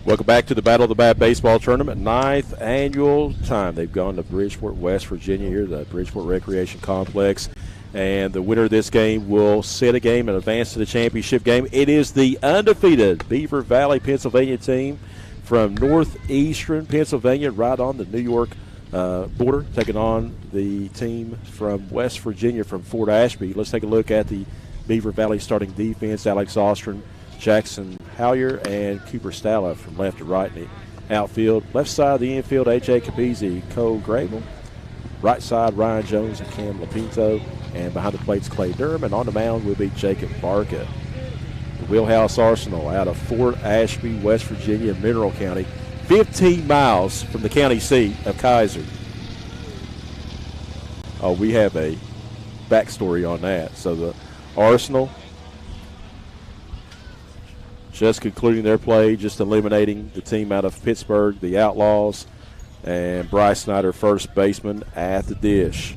Welcome back to the Battle of the Bat Baseball Tournament, 9th annual time. They've gone to Bridgeport, West Virginia here, the Bridgeport Recreation Complex. And the winner of this game will set a game and advance to the championship game. It is the undefeated Beaver Valley, Pennsylvania team from northeastern Pennsylvania, right on the New York border, taking on the team from West Virginia from Fort Ashby. Let's take a look at the Beaver Valley starting defense. Alex Ostrom, Jackson Howyer, and Cooper Stalla from left to right in the outfield. Left side of the infield, A.J. Capizzi, Cole Grable. Right side, Ryan Jones and Cam Lapinto. And behind the plates, Clay Durham. And on the mound will be Jacob Barca. The Wheelhouse Arsenal out of Fort Ashby, West Virginia, Mineral County, 15 miles from the county seat of Kaiser. Oh, we have a backstory on that. So the Arsenal just concluding their play, just eliminating the team out of Pittsburgh, the Outlaws, and Bryce Snyder, first baseman, at the dish.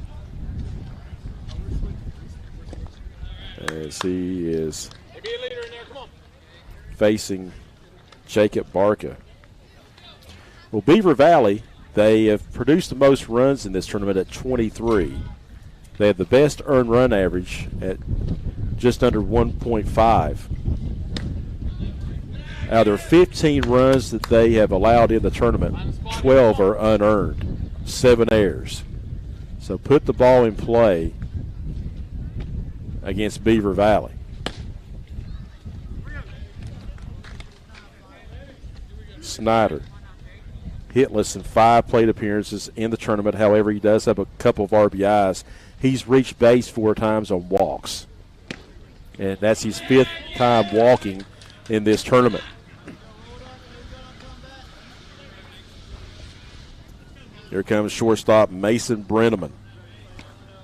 As he is facing Jacob Barca. Well, Beaver Valley, they have produced the most runs in this tournament at 23. They have the best earned run average at just under 1.5. Out of their 15 runs that they have allowed in the tournament, 12 are unearned, 7 errors. So put the ball in play against Beaver Valley. Snyder, hitless in 5 plate appearances in the tournament. However, he does have a couple of RBIs. He's reached base 4 times on walks. And that's his 5th time walking in this tournament. Here comes shortstop Mason Brenneman,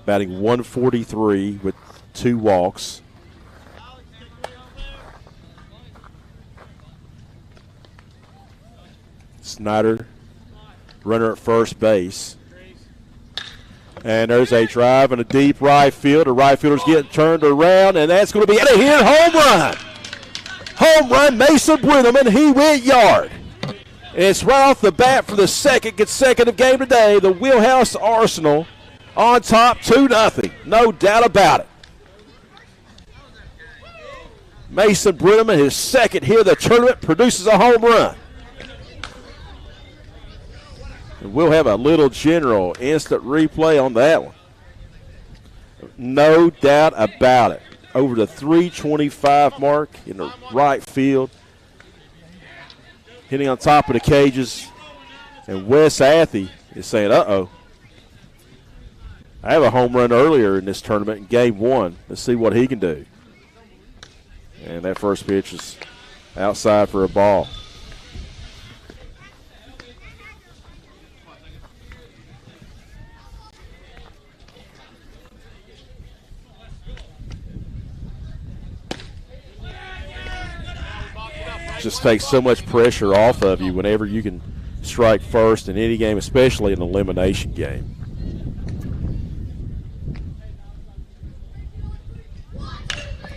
batting 143 with 2 walks. Snyder, runner at first base. And there's a drive in a deep right field. The right fielder's getting turned around, and that's going to be a hit, home run. Home run, Mason Brenneman. He went yard. And it's right off the bat for the second consecutive game today. The Wheelhouse Arsenal on top 2-0. No doubt about it. Mason Brenneman, his second hit of the tournament, produces a home run. And we'll have a little general instant replay on that one. No doubt about it. Over the 325 mark in the right field. Hitting on top of the cages. And Wes Athey is saying, uh-oh. I have a home run earlier in this tournament in game 1. Let's see what he can do. And that first pitch is outside for a ball. Just takes so much pressure off of you whenever you can strike first in any game, especially an elimination game.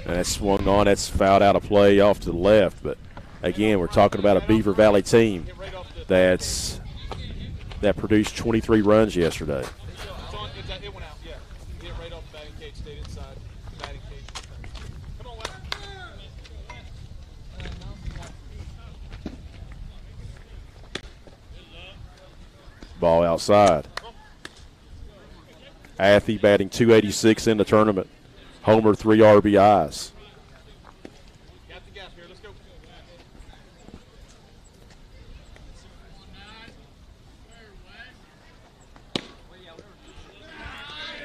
And that's swung on. That's fouled out of play off to the left. But, again, we're talking about a Beaver Valley team that produced 23 runs yesterday. Ball outside. Athey batting 286 in the tournament. Homer, 3 RBIs.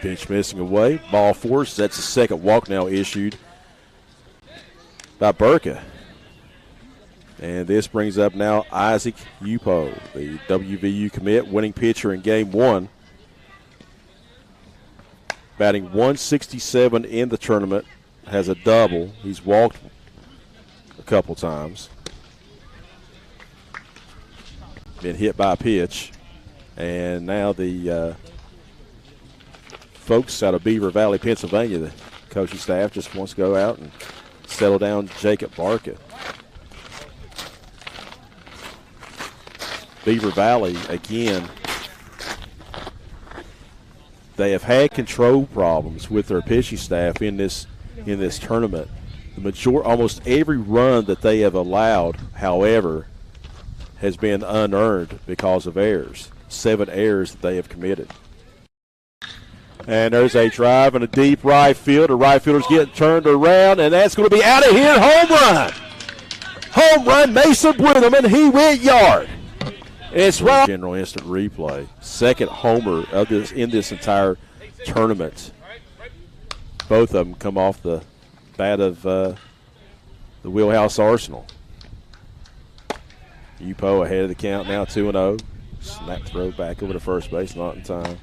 Pitch missing away. Ball forced. That's the second walk now issued by Burka. And this brings up now Isaac Upo, the WVU commit, winning pitcher in game 1. Batting 167 in the tournament, has a double. He's walked a couple times. Been hit by a pitch. And now the folks out of Beaver Valley, Pennsylvania, the coaching staff just wants to go out and settle down Jacob Barca. Beaver Valley again. They have had control problems with their pitching staff in this tournament. Almost every run that they have allowed, however, has been unearned because of errors. 7 errors that they have committed. And there's a drive in a deep right field. The right fielder's getting turned around, and that's going to be out of here. Home run. Home run, Mason Brenham, and he went yard. It's right. General instant replay. Second homer of this in this entire tournament. Both of them come off the bat of the Wheelhouse Arsenal. Upo ahead of the count now, 2-0. Snap throw back over to first base, not in time.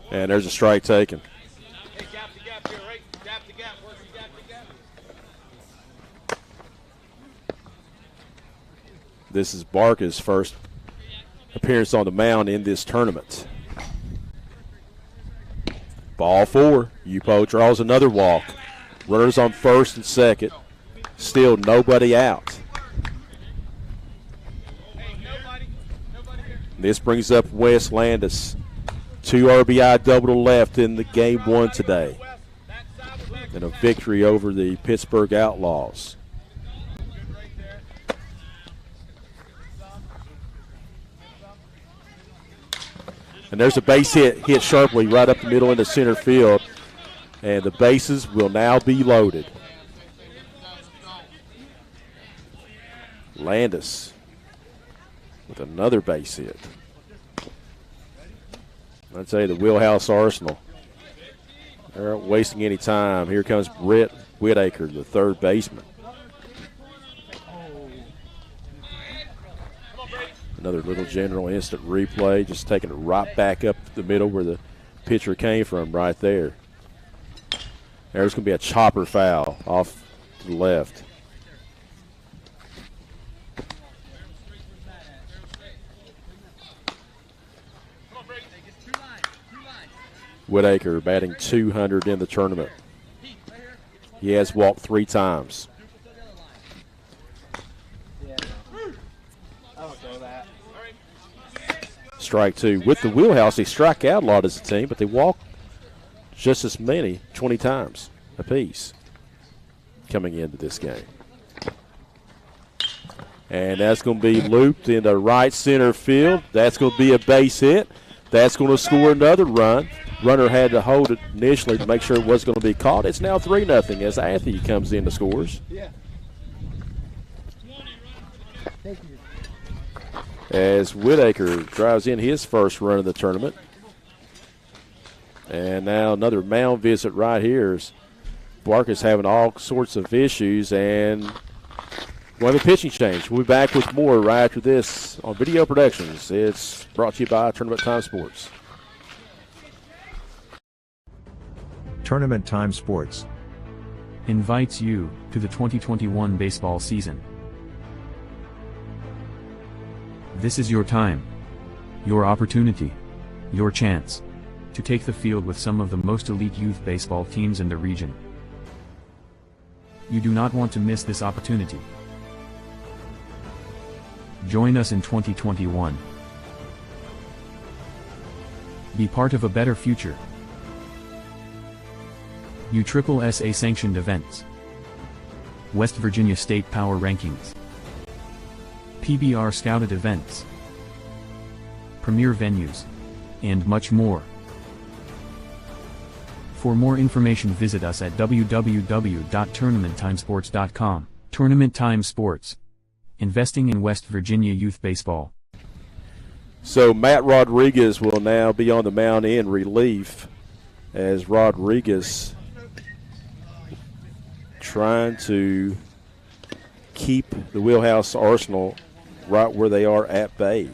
And there's a strike taken. This is Barker's first appearance on the mound in this tournament. Ball 4. Upo draws another walk. Runners on first and second. Still nobody out. This brings up Wes Landis. 2 RBI double to left in the game 1 today. And a victory over the Pittsburgh Outlaws. And there's a base hit sharply right up the middle into center field. And the bases will now be loaded. Landis with another base hit. I'd say the Wheelhouse Arsenal. They aren't wasting any time. Here comes Brett Whitaker, the third baseman. Another little general instant replay, just taking it right back up the middle where the pitcher came from right there. There's going to be a chopper foul off to the left. Whitaker batting .200 in the tournament. He has walked 3 times. Strike 2. With the Wheelhouse, they strike out a lot as a team, but they walk just as many, 20 times apiece coming into this game. And that's going to be looped into right center field. That's going to be a base hit. That's going to score another run. Runner had to hold it initially to make sure it was going to be caught. It's now 3-0 as Anthony comes in to scores. Yeah. Thank you. As Whitaker drives in his first run of the tournament. And now another mound visit right here. As Barker's having all sorts of issues, and we'll have a pitching change. We'll be back with more right after this on Video Productions. It's brought to you by Tournament Time Sports. Tournament Time Sports invites you to the 2021 baseball season. This is your time, your opportunity, your chance to take the field with some of the most elite youth baseball teams in the region. You do not want to miss this opportunity. Join us in 2021. Be part of a better future. USSSA sanctioned events. West Virginia State Power Rankings. PBR scouted events. Premier venues. And much more. For more information visit us at www.tournamenttimesports.com. Tournament Time Sports. Investing in West Virginia youth baseball. So Matt Rodriguez will now be on the mound in relief as Rodriguez trying to keep the Wheelhouse Arsenal right where they are at bay.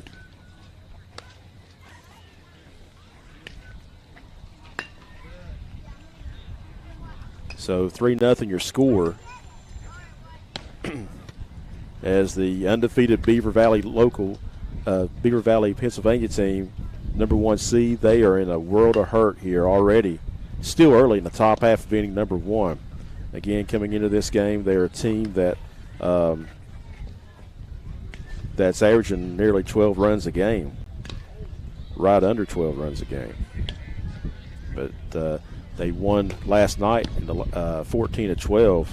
So 3-0 your score as the undefeated Beaver Valley Pennsylvania team, number 1 seed, they are in a world of hurt here already. Still early in the top half of inning number 1. Again, coming into this game, they're a team that that's averaging nearly 12 runs a game, right under 12 runs a game. But they won last night in the 14-12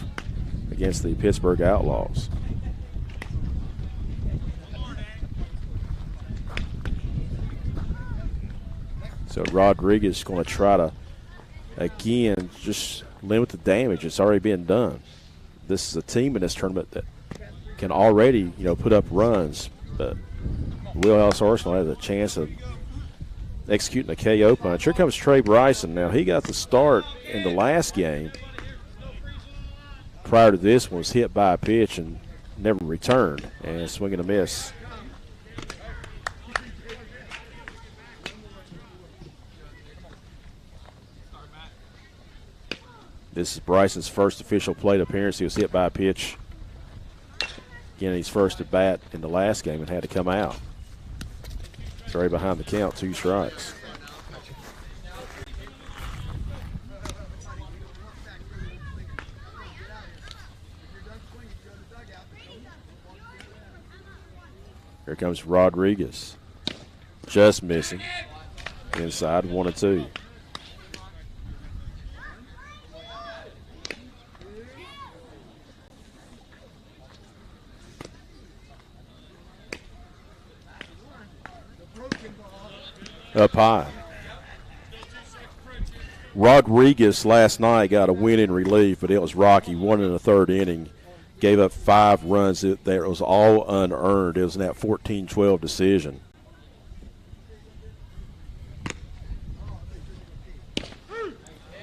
against the Pittsburgh Outlaws. So Rodriguez is going to try to, again, just limit the damage. It's already been done. This is a team in this tournament that can already, put up runs, but Wheelhouse Arsenal has a chance of executing a KO punch. Here comes Trey Bryson. Now, he got the start in the last game. Prior to this one, was hit by a pitch and never returned, and swing and a miss. This is Bryson's first official plate appearance. He was hit by a pitch. Again, he's first at bat in the last game and had to come out. It's already behind the count, 2 strikes. Here comes Rodriguez. Just missing. Inside, 1-2. Up high. Rodriguez last night got a win in relief, but it was rocky. 1 1/3 inning. Gave up 5 runs. It was all unearned. It was in that 14-12 decision.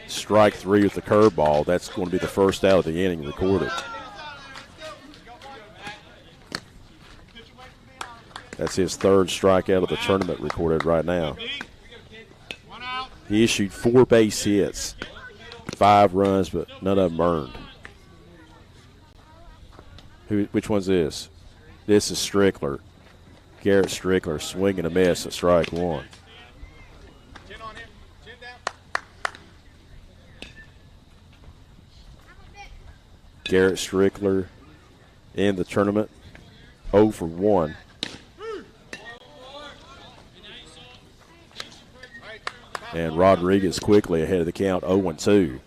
Strike 3 with the curveball. That's going to be the first out of the inning recorded. That's his 3rd strikeout of the tournament recorded right now. He issued 4 base hits, 5 runs, but none of them earned. Which one's this? This is Strickler. Garrett Strickler, swing and a miss at strike 1. Garrett Strickler in the tournament, 0 for 1. And Rodriguez quickly ahead of the count, 0-2.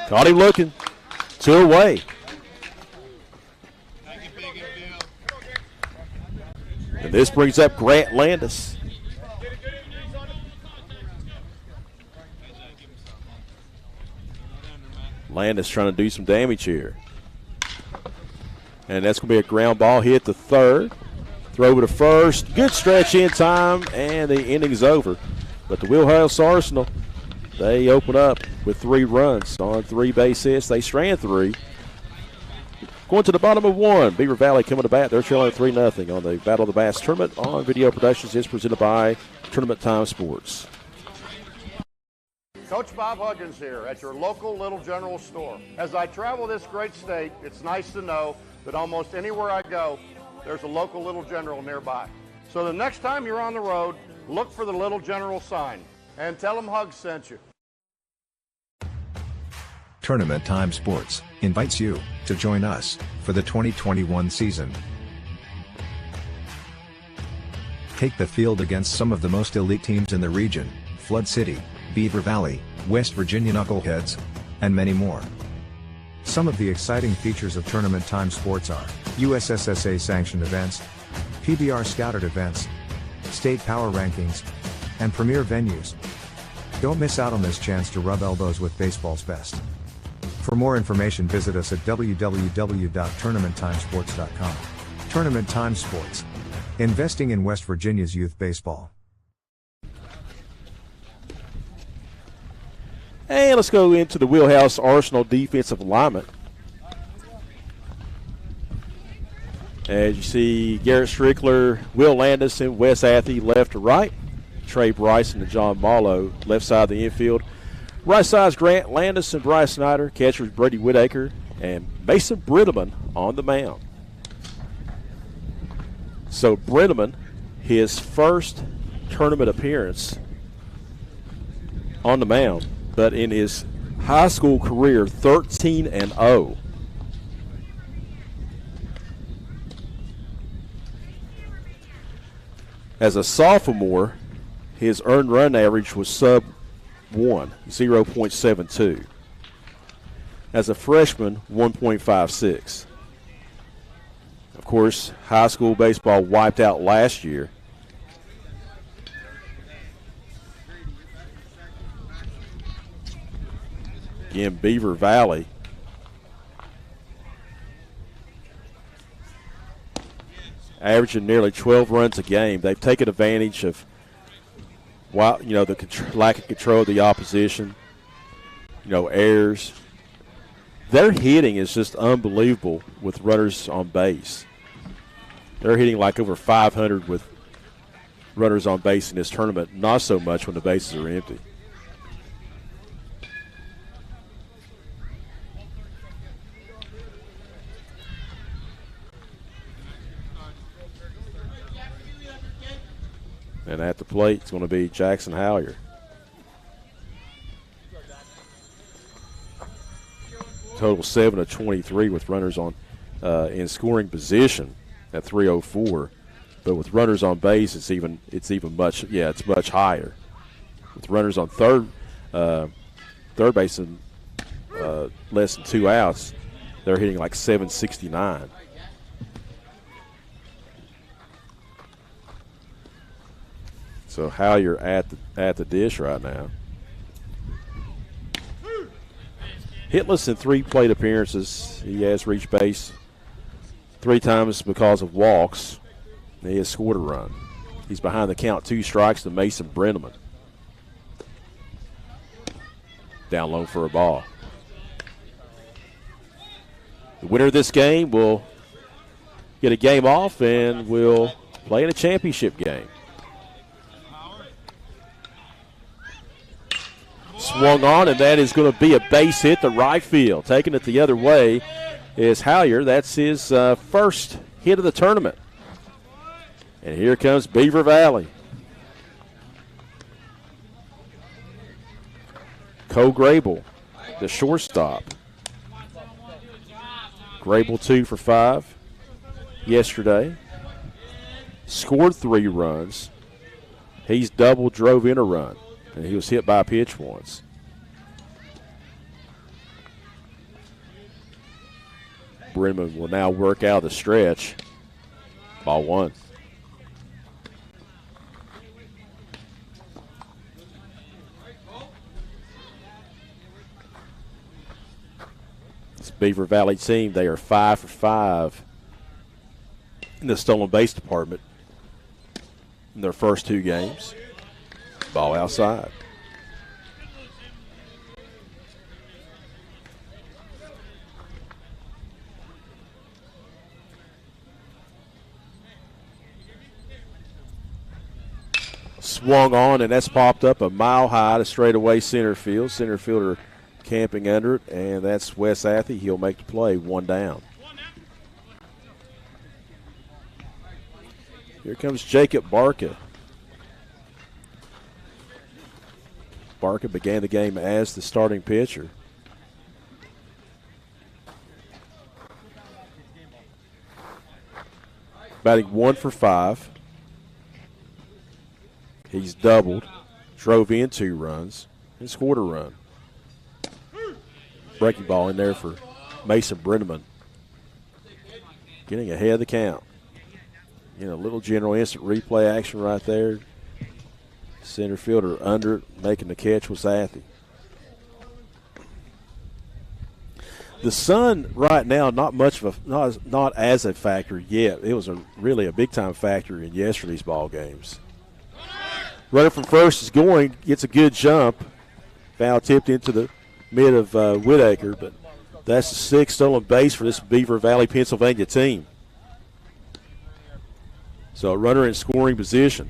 Caught him looking. 2 away. And this brings up Grant Landis. Landis trying to do some damage here. And that's going to be a ground ball hit to third. Throw over to first. Good stretch in time, and the inning's over. But the Wheelhouse Arsenal, they open up with 3 runs on 3 base hits. They strand 3. Going to the bottom of 1. Beaver Valley coming to bat. They're trailing 3-0 on the Battle of the Bass tournament. On Video Productions is presented by Tournament Time Sports. Coach Bob Huggins here at your local Little General store. As I travel this great state, it's nice to know that almost anywhere I go, there's a local Little General nearby. So the next time you're on the road, look for the Little General sign and tell them Hugs sent you. Tournament Time Sports invites you to join us for the 2021 season. Take the field against some of the most elite teams in the region: Flood City, Beaver Valley, West Virginia Knuckleheads, and many more. Some of the exciting features of Tournament Time Sports are USSSA sanctioned events, PBR scouted events, state power rankings, and premier venues. Don't miss out on this chance to rub elbows with baseball's best. For more information, visit us at www.tournamenttimesports.com. Tournament Time Sports. Investing in West Virginia's youth baseball. And let's go into the Wheelhouse Arsenal defensive alignment. As you see, Garrett Strickler, Will Landison, Wes Athey left to right. Trey Bryson and John Marlowe left side of the infield. Right side's Grant Landison, Bryce Snyder, catchers Brady Whitaker, and Mason Brenneman on the mound. So Brenneman, his first tournament appearance on the mound, but in his high school career, 13-0. As a sophomore, his earned run average was sub 1, 0.72. As a freshman, 1.56. Of course, high school baseball wiped out last year. Again, Beaver Valley. Averaging nearly 12 runs a game. They've taken advantage of the lack of control of the opposition, errors. Their hitting is just unbelievable with runners on base. They're hitting like over 500 with runners on base in this tournament, not so much when the bases are empty. And at the plate, it's going to be Jackson Howyer. Total 7 of 23 with runners on in scoring position at 304, but with runners on base, it's much higher. With runners on third base and less than 2 outs, they're hitting like 769. So Howyer at the dish right now. Hitless in 3 plate appearances. He has reached base 3 times because of walks. He has scored a run. He's behind the count 2 strikes to Mason Brenneman. Down low for a ball. The winner of this game will get a game off and will play in a championship game. Swung on, and that is going to be a base hit to right field. Taking it the other way is Howyer. That's his first hit of the tournament. And here comes Beaver Valley. Cole Grable, the shortstop. Grable 2 for 5 yesterday. Scored 3 runs. He's double, drove in a run. And he was hit by a pitch once. Brenneman will now work out the stretch. Ball 1. This Beaver Valley team, they are 5 for 5 in the stolen base department in their first 2 games. Ball outside. Swung on, and that's popped up a mile high to straightaway center field. Center fielder camping under it, and that's Wes Athey. He'll make the play. 1 down. Here comes Jacob Barca. Barca began the game as the starting pitcher. Batting 1 for 5. He's doubled, drove in 2 runs, and scored a run. Breaking ball in there for Mason Brenneman. Getting ahead of the count. A little general instant replay action right there. Center fielder under it, making the catch was Athey. The sun right now, not as a factor yet. It was really a big time factor in yesterday's ball games. Runner from first is going, gets a good jump. Foul tipped into the mid of Whitaker, but that's the 6th stolen base for this Beaver Valley, Pennsylvania team. So a runner in scoring position.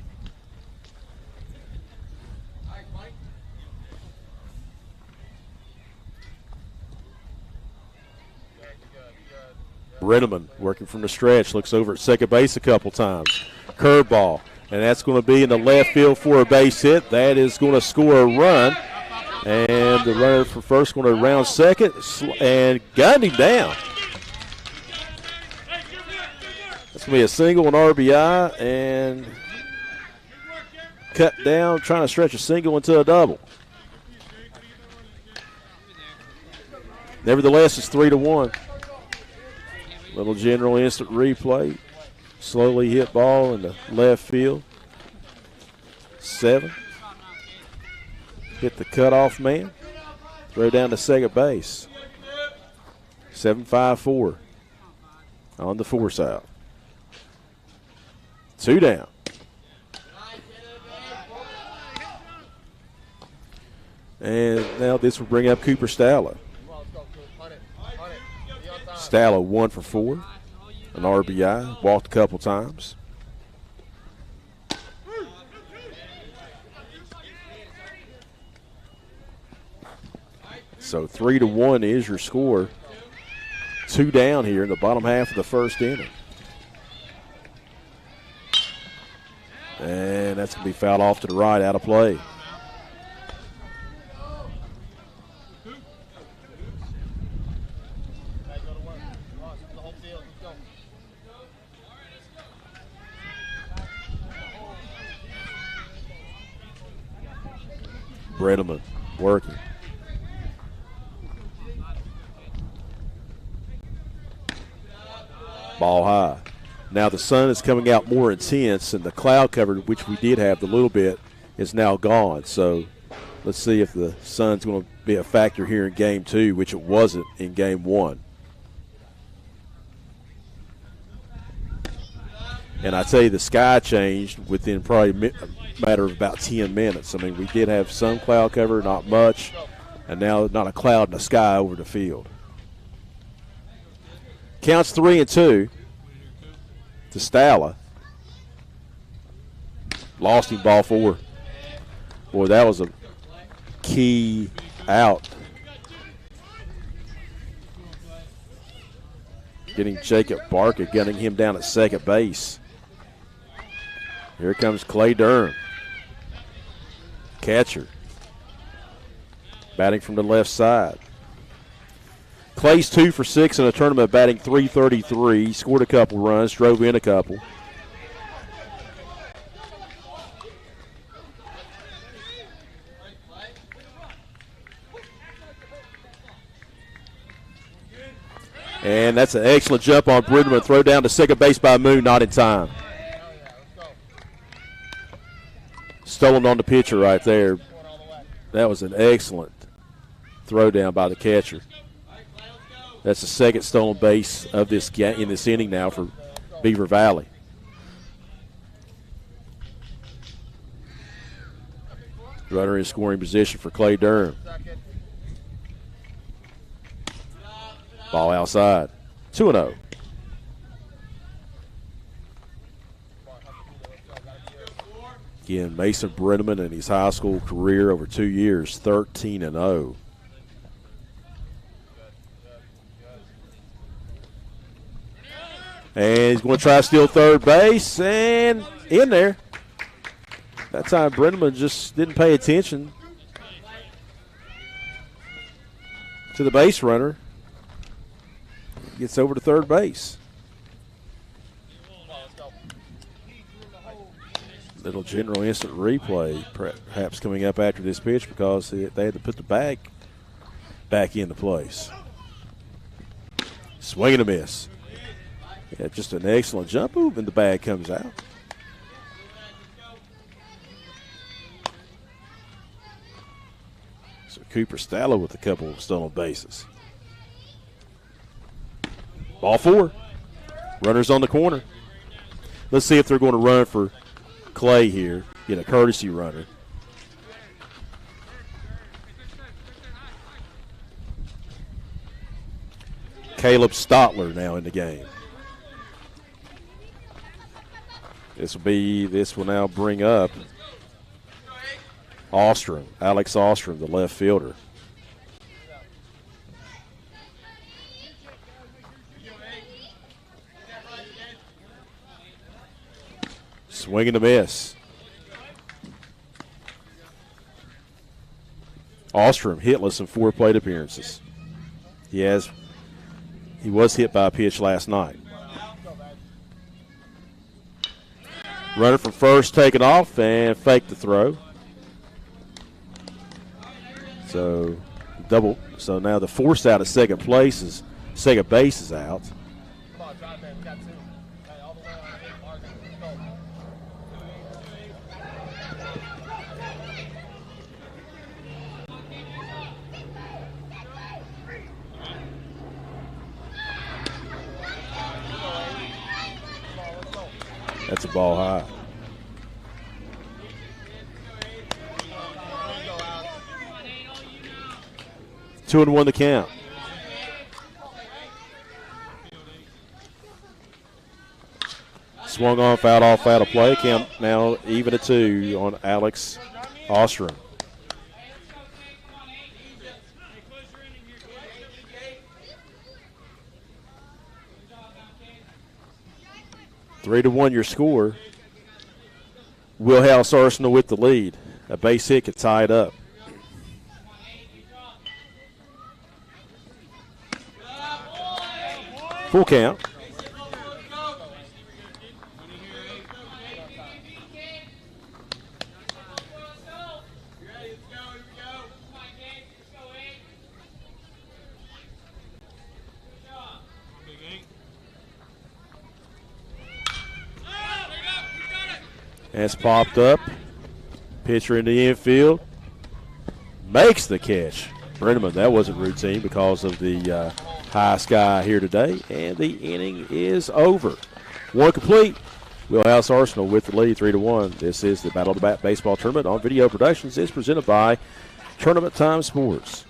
Brenneman working from the stretch, looks over at second base a couple times. Curveball, and that's going to be in the left field for a base hit. That is going to score a run. And the runner for first going to round second and gunned him down. That's going to be a single, an RBI, and cut down, trying to stretch a single into a double. Nevertheless, it's 3-1. Little general instant replay. Slowly hit ball in the left field. 7. Hit the cutoff man. Throw down to second base. 7-5-4 on the force out. 2 down. And now this will bring up Cooper Stalla. Stalla 1 for 4. An RBI. Walked a couple times. So 3-1 is your score. 2 down here in the bottom half of the first inning. And that's going to be fouled off to the right, out of play. Brenneman working. Ball high. Now the sun is coming out more intense, and the cloud cover, which we did have a little bit, is now gone. So let's see if the sun's going to be a factor here in Game 2, which it wasn't in Game 1. And I tell you, the sky changed within probably a matter of about 10 minutes. I mean, we did have some cloud cover, not much, and now not a cloud in the sky over the field. Counts 3-2 to Stalla. Lost him, ball 4. Boy, that was a key out. Getting Jacob Barker, gunning him down at second base. Here comes Clay Durham. Catcher. Batting from the left side. Clay's 2 for 6 in a tournament, batting .333. Scored a couple runs, drove in a couple. And that's an excellent jump on Brenneman. Throw down to second base by Moon, not in time. Stolen on the pitcher right there. That was an excellent throw down by the catcher. That's the second stolen base of this in this inning now for Beaver Valley. Runner in scoring position for Clay Durham. Ball outside. 2-0. Again, Mason Brenneman in his high school career over 2 years, 13-0. And he's going to try to steal third base, and in there. That time Brenneman just didn't pay attention to the base runner. Gets over to third base. Little general instant replay perhaps coming up after this pitch because they had to put the bag back into place. Swing and a miss. Yeah, just an excellent jump move, and the bag comes out. So Cooper Stalla with a couple of stolen bases. Ball 4. Runners on the corner. Let's see if they're going to run for Clay here. Get a courtesy runner. Caleb Stotler now in the game. This will now bring up Ostrom, Alex Ostrom, the left fielder. Swing and a miss. Ostrom hitless in 4 plate appearances. He was hit by a pitch last night. Runner from first taken off and faked the throw. So now the force out at second base is out. That's a ball high. Two and one to count. Swung on, fouled off out of play. Count now even at 2 on Alex Ostrom. Three to 1 your score. Wheelhouse Arsenal with the lead. A base hit could tie it up. Full count. Has popped up. Pitcher in the infield. Makes the catch. Brenneman, that wasn't routine because of the high sky here today. And the inning is over. One complete. Wheelhouse Arsenal with the lead 3 to 1. This is the Battle of the Bat Baseball Tournament on Video Productions. It's presented by Tournament Time Sports.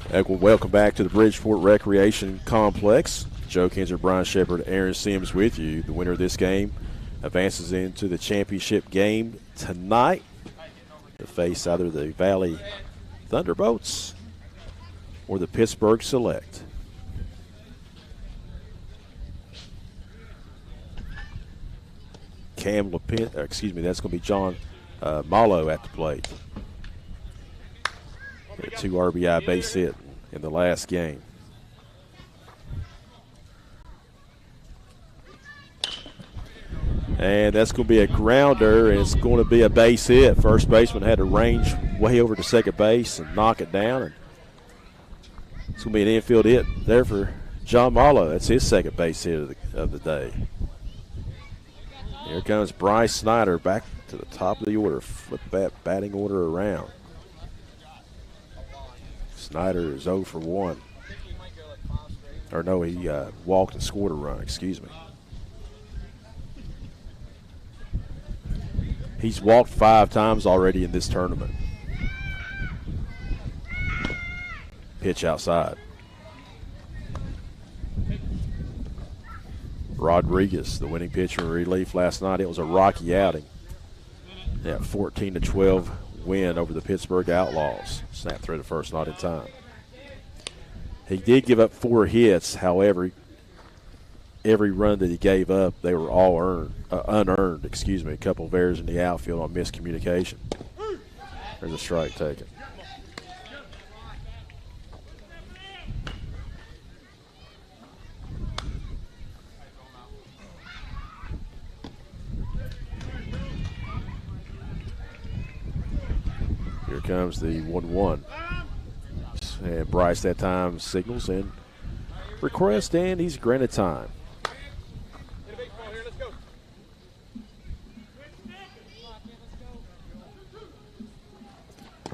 Welcome back to the Bridgeport Recreation Complex. Joe Kinzer, Brian Shepard, Aaron Sims with you. The winner of this game advances into the championship game tonight to face either the Valley Thunderbolts or the Pittsburgh Select. That's going to be John Malo at the plate. 2 RBI base hit in the last game. And that's going to be a grounder, and it's going to be a base hit. First baseman had to range way over to second base and knock it down. And it's going to be an infield hit there for John Marlowe. That's his second base hit of the day. Here comes Bryce Snyder back to the top of the order. Flip that batting order around. Snyder is 0 for 1. Or no, he walked and scored a run, excuse me. He's walked 5 times already in this tournament. Pitch outside. Rodriguez, the winning pitcher in relief last night. It was a rocky outing. Yeah, 14-12 win over the Pittsburgh Outlaws. Snapped through the first, not in time. He did give up 4 hits. However, every run that he gave up, they were all unearned. A couple of errors in the outfield on miscommunication. There's a strike taken. Here comes the 1-1. And Bryce that time signals and request, and he's granted time.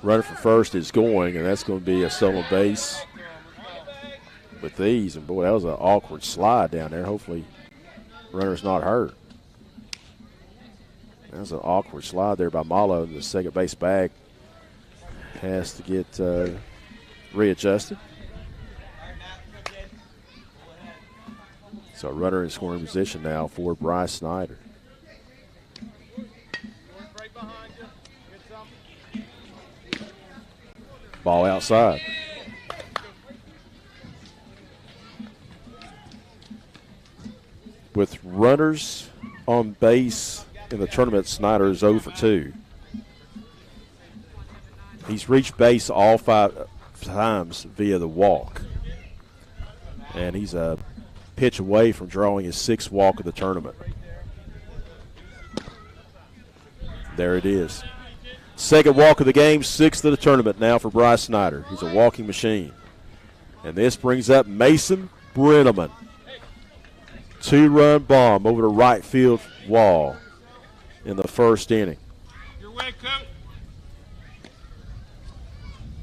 Runner for first is going, and that's going to be a stolen base with these. And, boy, that was an awkward slide down there. Hopefully runner's not hurt. That was an awkward slide there by Malo. The second base bag has to get readjusted. So runner in scoring position now for Bryce Snyder. Ball outside. With runners on base in the tournament, Snyder is 0 for 2. He's reached base all 5 times via the walk. And he's a pitch away from drawing his 6th walk of the tournament. There it is. Second walk of the game, 6th of the tournament now for Bryce Snyder. He's a walking machine. And this brings up Mason Brenneman. 2-run bomb over the right field wall in the first inning.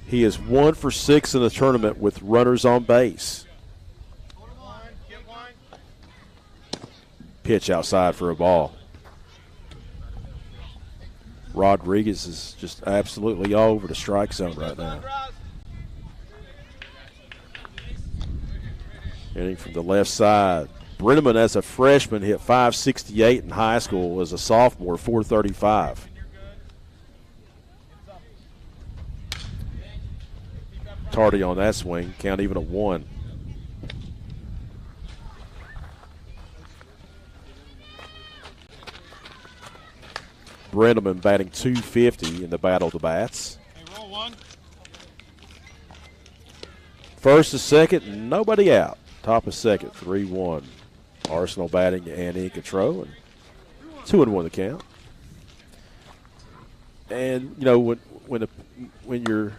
He is 1 for 6 in the tournament with runners on base. Pitch outside for a ball. Rodriguez is just absolutely all over the strike zone right now. Hitting from the left side. Brenneman, as a freshman, hit .568 in high school. As a sophomore, .435. Tardy on that swing. Count even a 1. Brenneman batting .250 in the battle of the bats. First to second, nobody out. Top of second, 3-1. Arsenal batting and in control, and 2-1 the count. And you know when you're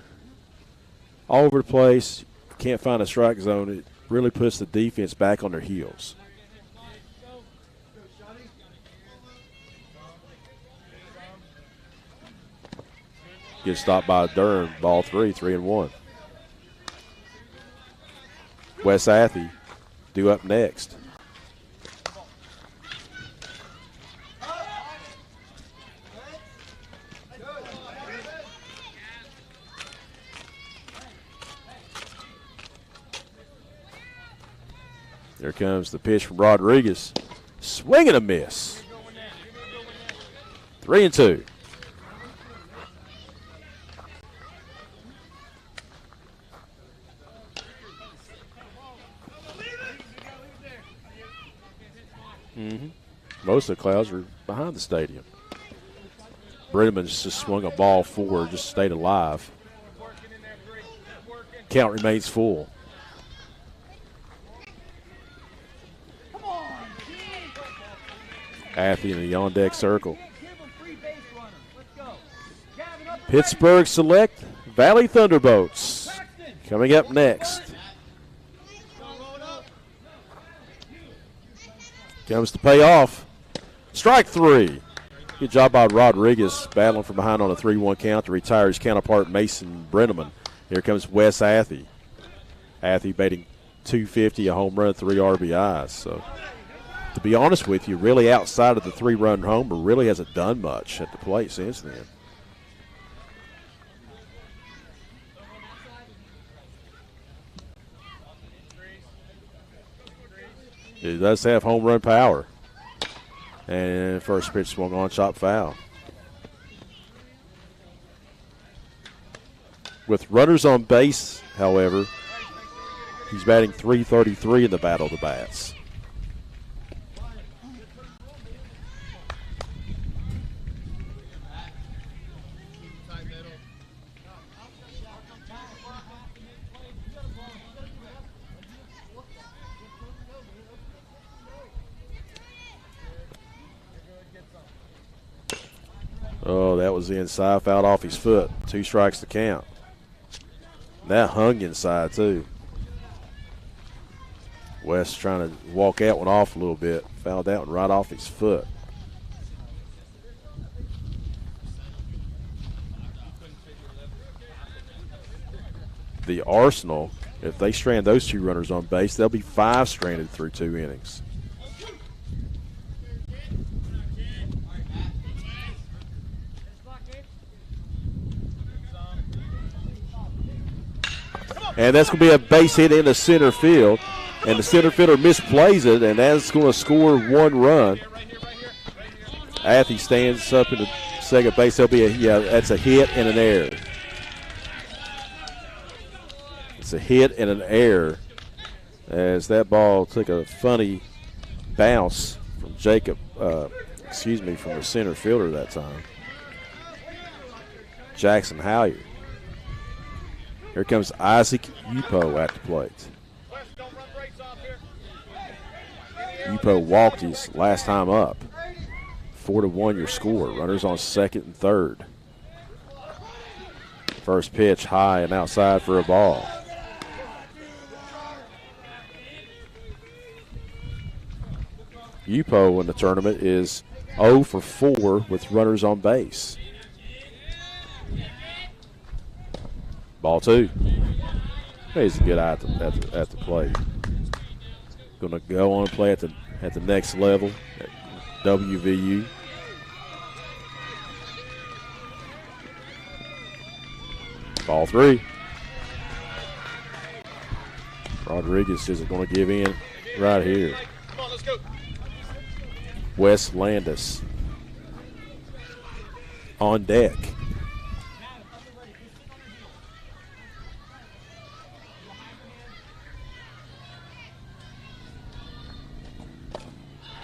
all over the place, can't find a strike zone, it really puts the defense back on their heels. Gets stopped by Durham. Ball 3, 3-1. Wes Athey due up next. There comes the pitch from Rodriguez. Swing and a miss. 3-2. Most of the clouds are behind the stadium. Brenneman's just swung a ball forward, just stayed alive. Count remains full. Athey in the on-deck circle. Pittsburgh select Valley Thunderbolts coming up next. Comes to pay off. Strike 3. Good job by Rodriguez battling from behind on a 3-1 count to retire his counterpart Mason Brenneman. Here comes Wes Athey. Athey batting .250, a home run, 3 RBIs. So, to be honest with you, really outside of the 3-run homer, really hasn't done much at the plate since then. It does have home run power. And first pitch swung on, chop foul. With runners on base, however, He's batting .333 in the Battle of the Bats. Oh, that was inside, fouled off his foot. 2 strikes to count. That hung inside, too. West trying to walk that one off a little bit. Fouled that one right off his foot. The Arsenal, if they strand those 2 runners on base, they'll be 5 stranded through 2 innings. And that's going to be a base hit into center field. And the center fielder misplays it, and that's going to score 1 run. Athey stands up in the second base. That'll be that's a hit and an error. It's a hit and an error as that ball took a funny bounce from from the center fielder that time. Jackson Halyard. Here comes Isaac Upo at the plate. Upo walked his last time up. 4-1 your score. Runners on second and third. First pitch high and outside for a ball. Upo in the tournament is 0 for 4 with runners on base. Ball 2. He's a good eye at the plate. Going to go on and play at the next level at WVU. Ball 3. Rodriguez isn't going to give in right here. Come on, let's go. Wes Landis on deck.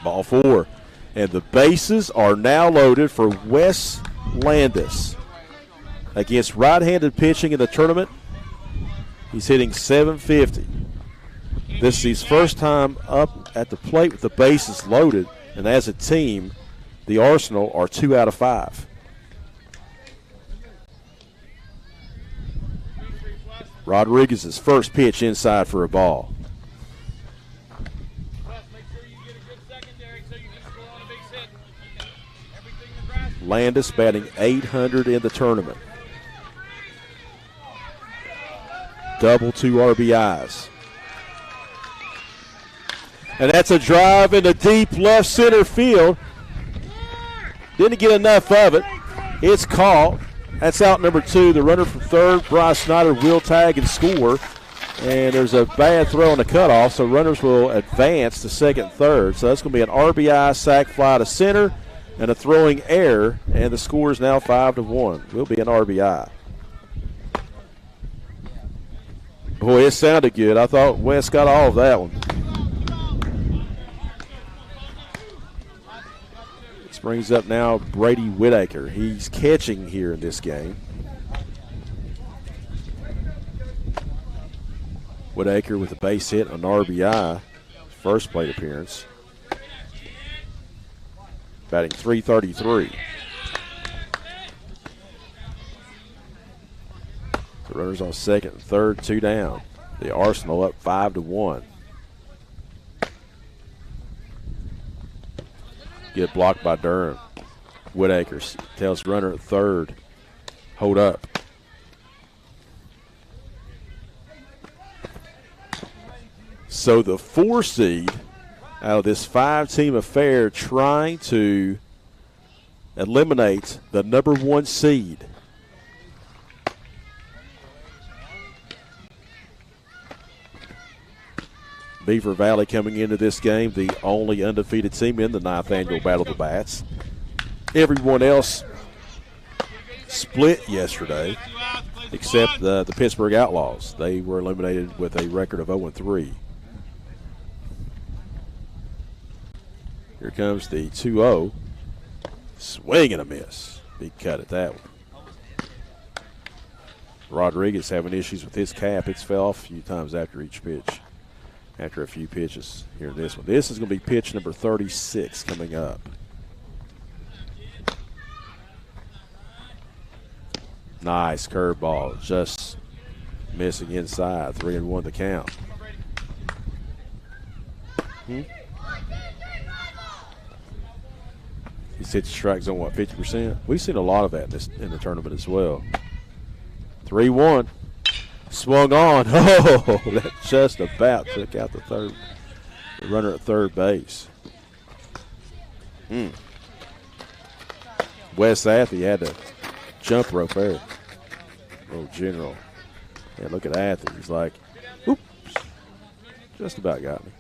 Ball 4. And the bases are now loaded for Wes Landis. Against right-handed pitching in the tournament, he's hitting .750. This is his first time up at the plate with the bases loaded, and as a team, the Arsenal are 2 out of 5. Rodriguez's first pitch inside for a ball. Landis batting .800 in the tournament. Double 2 RBIs. And that's a drive into deep left center field. Didn't get enough of it. It's caught. That's out number 2. The runner from third, Bryce Snyder, will tag and score. And there's a bad throw on the cutoff, so runners will advance to second, third. So that's going to be an RBI, sac fly to center, and a throwing error, and the score is now 5-1. Will be an RBI. Boy, it sounded good. I thought West got all of that one. This brings up now Brady Whitaker. He's catching here in this game. Whitaker with a base hit, an RBI, first plate appearance. Batting .333. The runners on second and third, 2 down. The Arsenal up 5-1. Get blocked by Durham. Whitaker tells runner at third, hold up. So the 4 seed out of this 5-team affair trying to eliminate the number 1 seed. Beaver Valley coming into this game, the only undefeated team in the 9th annual Battle of the Bats. Everyone else split yesterday. except the Pittsburgh Outlaws. They were eliminated with a record of 0-3. Here comes the 2-0. Swing and a miss. Big cut at that one. Rodriguez having issues with his cap. It's fell off a few times after each pitch. After a few pitches here in this one. This is going to be pitch number 36 coming up. Nice curveball, just missing inside. 3-1 the count. He's hit the strike zone, what, 50%? We've seen a lot of that in the tournament as well. 3-1. Swung on. Oh, that just about took out the runner at third base. Wes Athey had to jump rope there. Oh, General. Yeah, look at Athey. He's like, oops. Just about got me.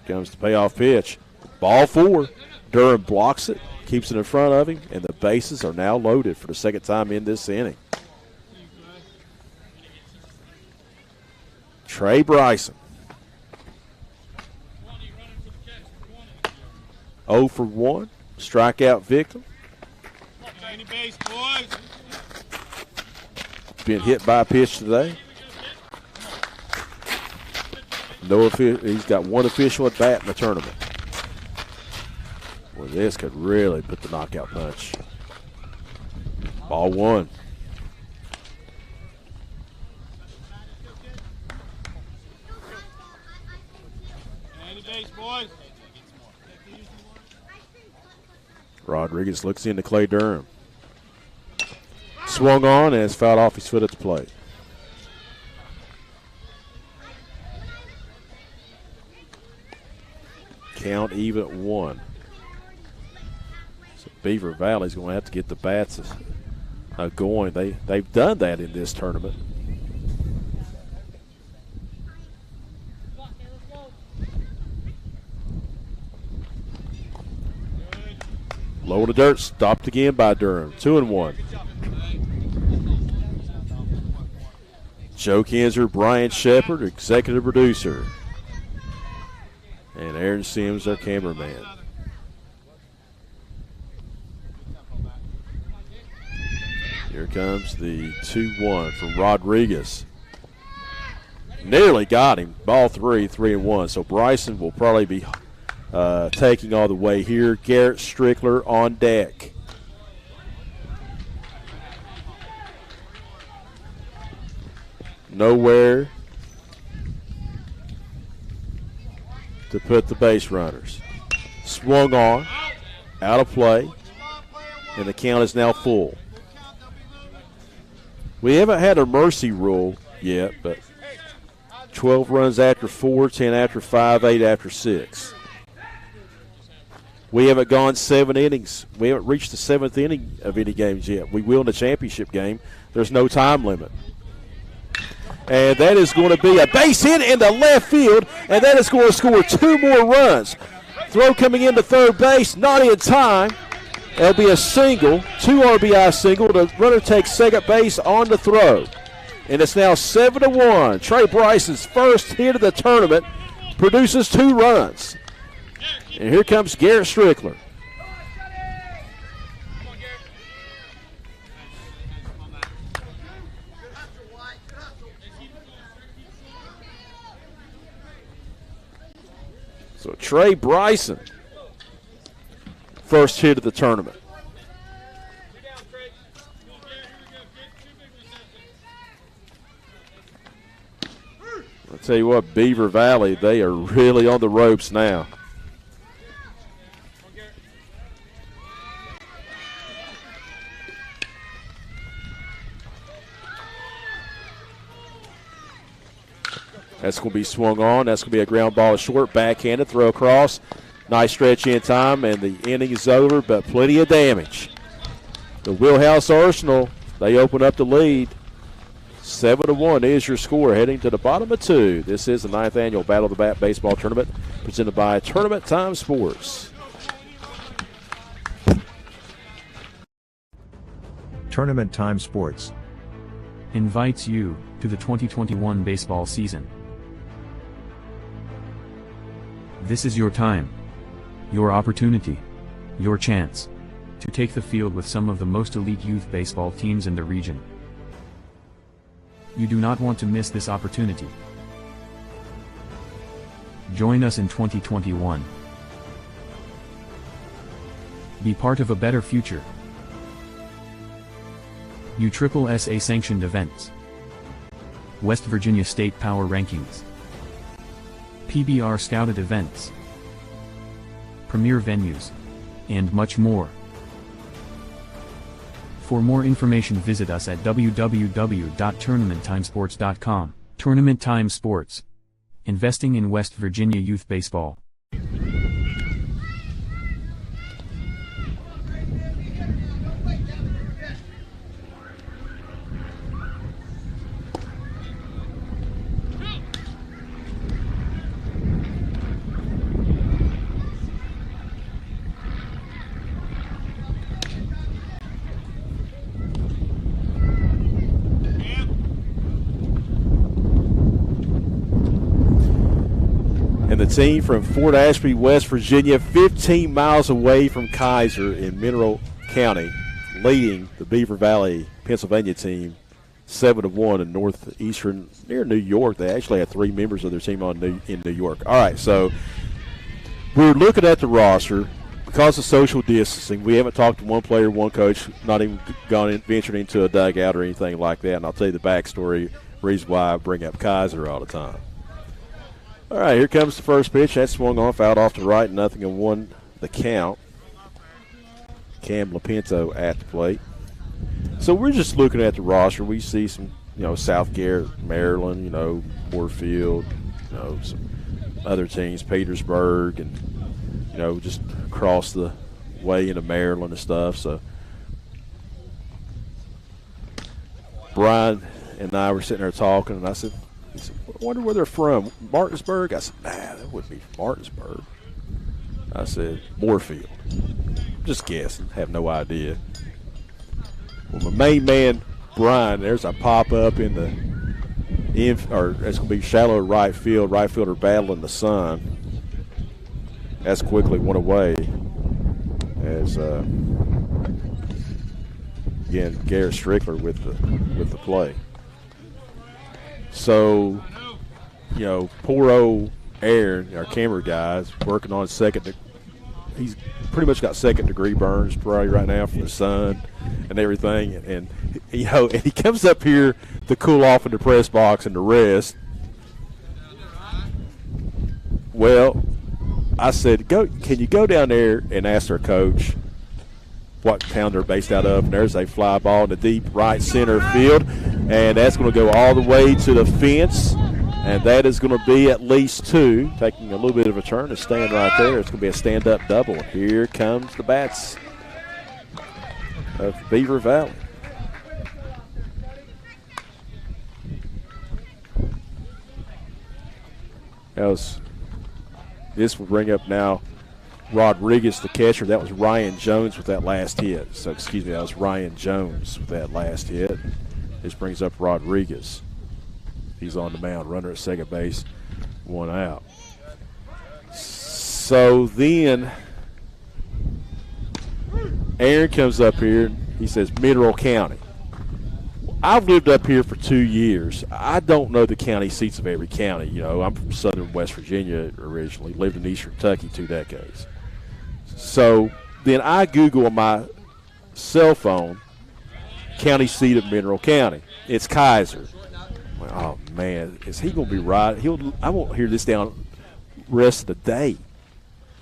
Comes the payoff pitch. Ball 4. Durham blocks it, keeps it in front of him, and the bases are now loaded for the second time in this inning. Trey Bryson. 0 for 1. Strikeout victim. Been hit by a pitch today. He's got one official at bat in the tournament. Well, this could really put the knockout punch. Ball 1. Rodriguez looks into Clay Durham. Swung on and has fouled off his foot at the plate. Count even at 1. So Beaver Valley's going to have to get the bats going. They've done that in this tournament. Low in the dirt, stopped again by Durham. 2-1. Joe Kinzer, Brian Shepard, executive producer. And Aaron Sims, our cameraman. Here comes the 2-1 from Rodriguez. Nearly got him. Ball 3, 3-1. So Bryson will probably be taking all the way here. Garrett Strickler on deck. Nowhere to put the base runners. Swung on, out of play, and the count is now full. We haven't had a mercy rule yet, but 12 runs after 4, 10 after 5, 8 after 6. We haven't gone 7 innings. We haven't reached the 7th inning of any games yet. We will in the championship game. There's no time limit. And that is going to be a base hit in the left field, and that is going to score 2 more runs. Throw coming into third base, not in time. That'll be a single, 2 RBI single. The runner takes second base on the throw. And it's now 7-1. Trey Bryson's first hit of the tournament produces 2 runs. And here comes Garrett Strickler. So Trey Bryson, first hit of the tournament. I'll tell you what, Beaver Valley, they are really on the ropes now. That's going to be swung on. That's going to be a ground ball short, backhanded, throw across. Nice stretch in time, and the inning is over, but plenty of damage. The Wheelhouse Arsenal, they open up the lead. 7-1 is your score, heading to the bottom of 2. This is the 9th annual Battle of the Bat Baseball Tournament, presented by Tournament Time Sports. Tournament Time Sports invites you to the 2021 baseball season. This is your time, your opportunity, your chance to take the field with some of the most elite youth baseball teams in the region. You do not want to miss this opportunity. Join us in 2021. Be part of a better future. USSSA sanctioned events. West Virginia State Power Rankings. PBR scouted events. Premier venues. And much more. For more information visit us at www.tournamenttimesports.com. Tournament Time Sports. Investing in West Virginia youth baseball. And the team from Fort Ashby, West Virginia, 15 miles away from Kaiser in Mineral County, leading the Beaver Valley, Pennsylvania team 7-1 in northeastern near New York. They actually had 3 members of their team in New York. All right, so we're looking at the roster. Because of social distancing, we haven't talked to one player, one coach, not even ventured into a dugout or anything like that. And I'll tell you the backstory, reason why I bring up Kaiser all the time. All right, here comes the first pitch. That swung off, out off the right, 0-1 the count. Cam Lapinto at the plate. So we're just looking at the roster. We see some, South Garrett, Maryland, Moorfield, some other teams, Petersburg, and, just across the way into Maryland and stuff. So Brian and I were sitting there talking, and he said, I wonder where they're from. Martinsburg? I said, nah, that wouldn't be Martinsburg. I said, Moorfield. Just guessing, have no idea. Well, my main man, Brian, there's a pop-up in the it's going to be shallow right field, right fielder battling the sun. That's quickly went away as, again, Garrett Strickler with the play. So, poor old Aaron, our camera guy, is working on he's pretty much got second-degree burns probably right now from the sun and everything. And he comes up here to cool off in the press box and to rest. Well, I said, can you go down there and ask our coach what town they're based out of? And there's a fly ball in the deep right center field, and that's going to go all the way to the fence, and that is going to be at least 2, taking a little bit of a turn to stand right there. It's going to be a stand-up double. Here comes the bats of Beaver Valley. This will bring up now Rodriguez, the catcher. That was Ryan Jones with that last hit. So, excuse me, that was Ryan Jones with that last hit. This brings up Rodriguez. He's on the mound. Runner at second base, 1 out. So then Aaron comes up here. And he says Mineral County. I've lived up here for 2 years. I don't know the county seats of every county. I'm from southern West Virginia originally, lived in eastern Kentucky 2 decades. So then I Google on my cell phone, county seat of Mineral County. It's Kaiser. Oh, man, is he going to be right? I won't hear this down the rest of the day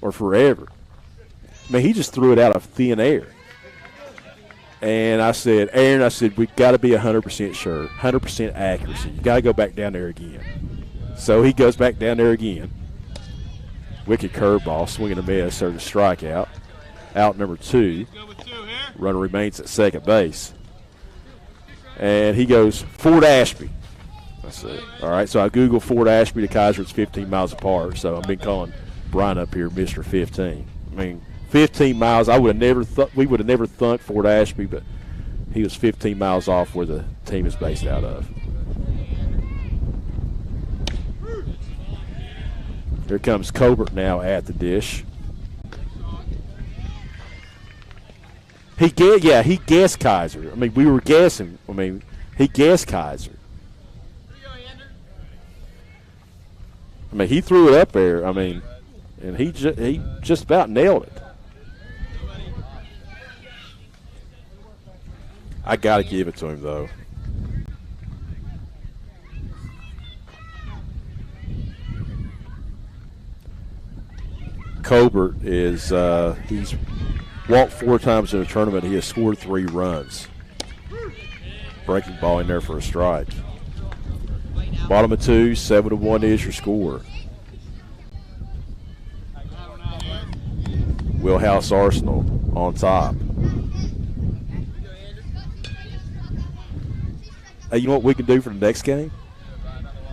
or forever. I mean, he just threw it out of thin air. And I said, Aaron, we've got to be 100% sure, 100% accuracy. You got to go back down there again. So he goes back down there again. Wicked curveball, swinging a miss, there's a strikeout. Out number 2. Runner remains at second base. And he goes, Fort Ashby. I said, all right, so I Googled Fort Ashby to Kaiser. It's 15 miles apart. So I've been calling Brian up here Mr. 15. I mean, 15 miles. We would have never thunk Fort Ashby, but he was 15 miles off where the team is based out of. Here comes Colbert now at the dish. He guessed Kaiser. I mean, we were guessing. I mean, he guessed Kaiser. I mean, he threw it up there. I mean, and he just about nailed it. I got to give it to him, though. Colbert is he's walked 4 times in a tournament. He has scored 3 runs. Breaking ball in there for a strike. Bottom of 2, 7-1 is your score. Wheelhouse Arsenal on top. Hey, you know what we can do for the next game?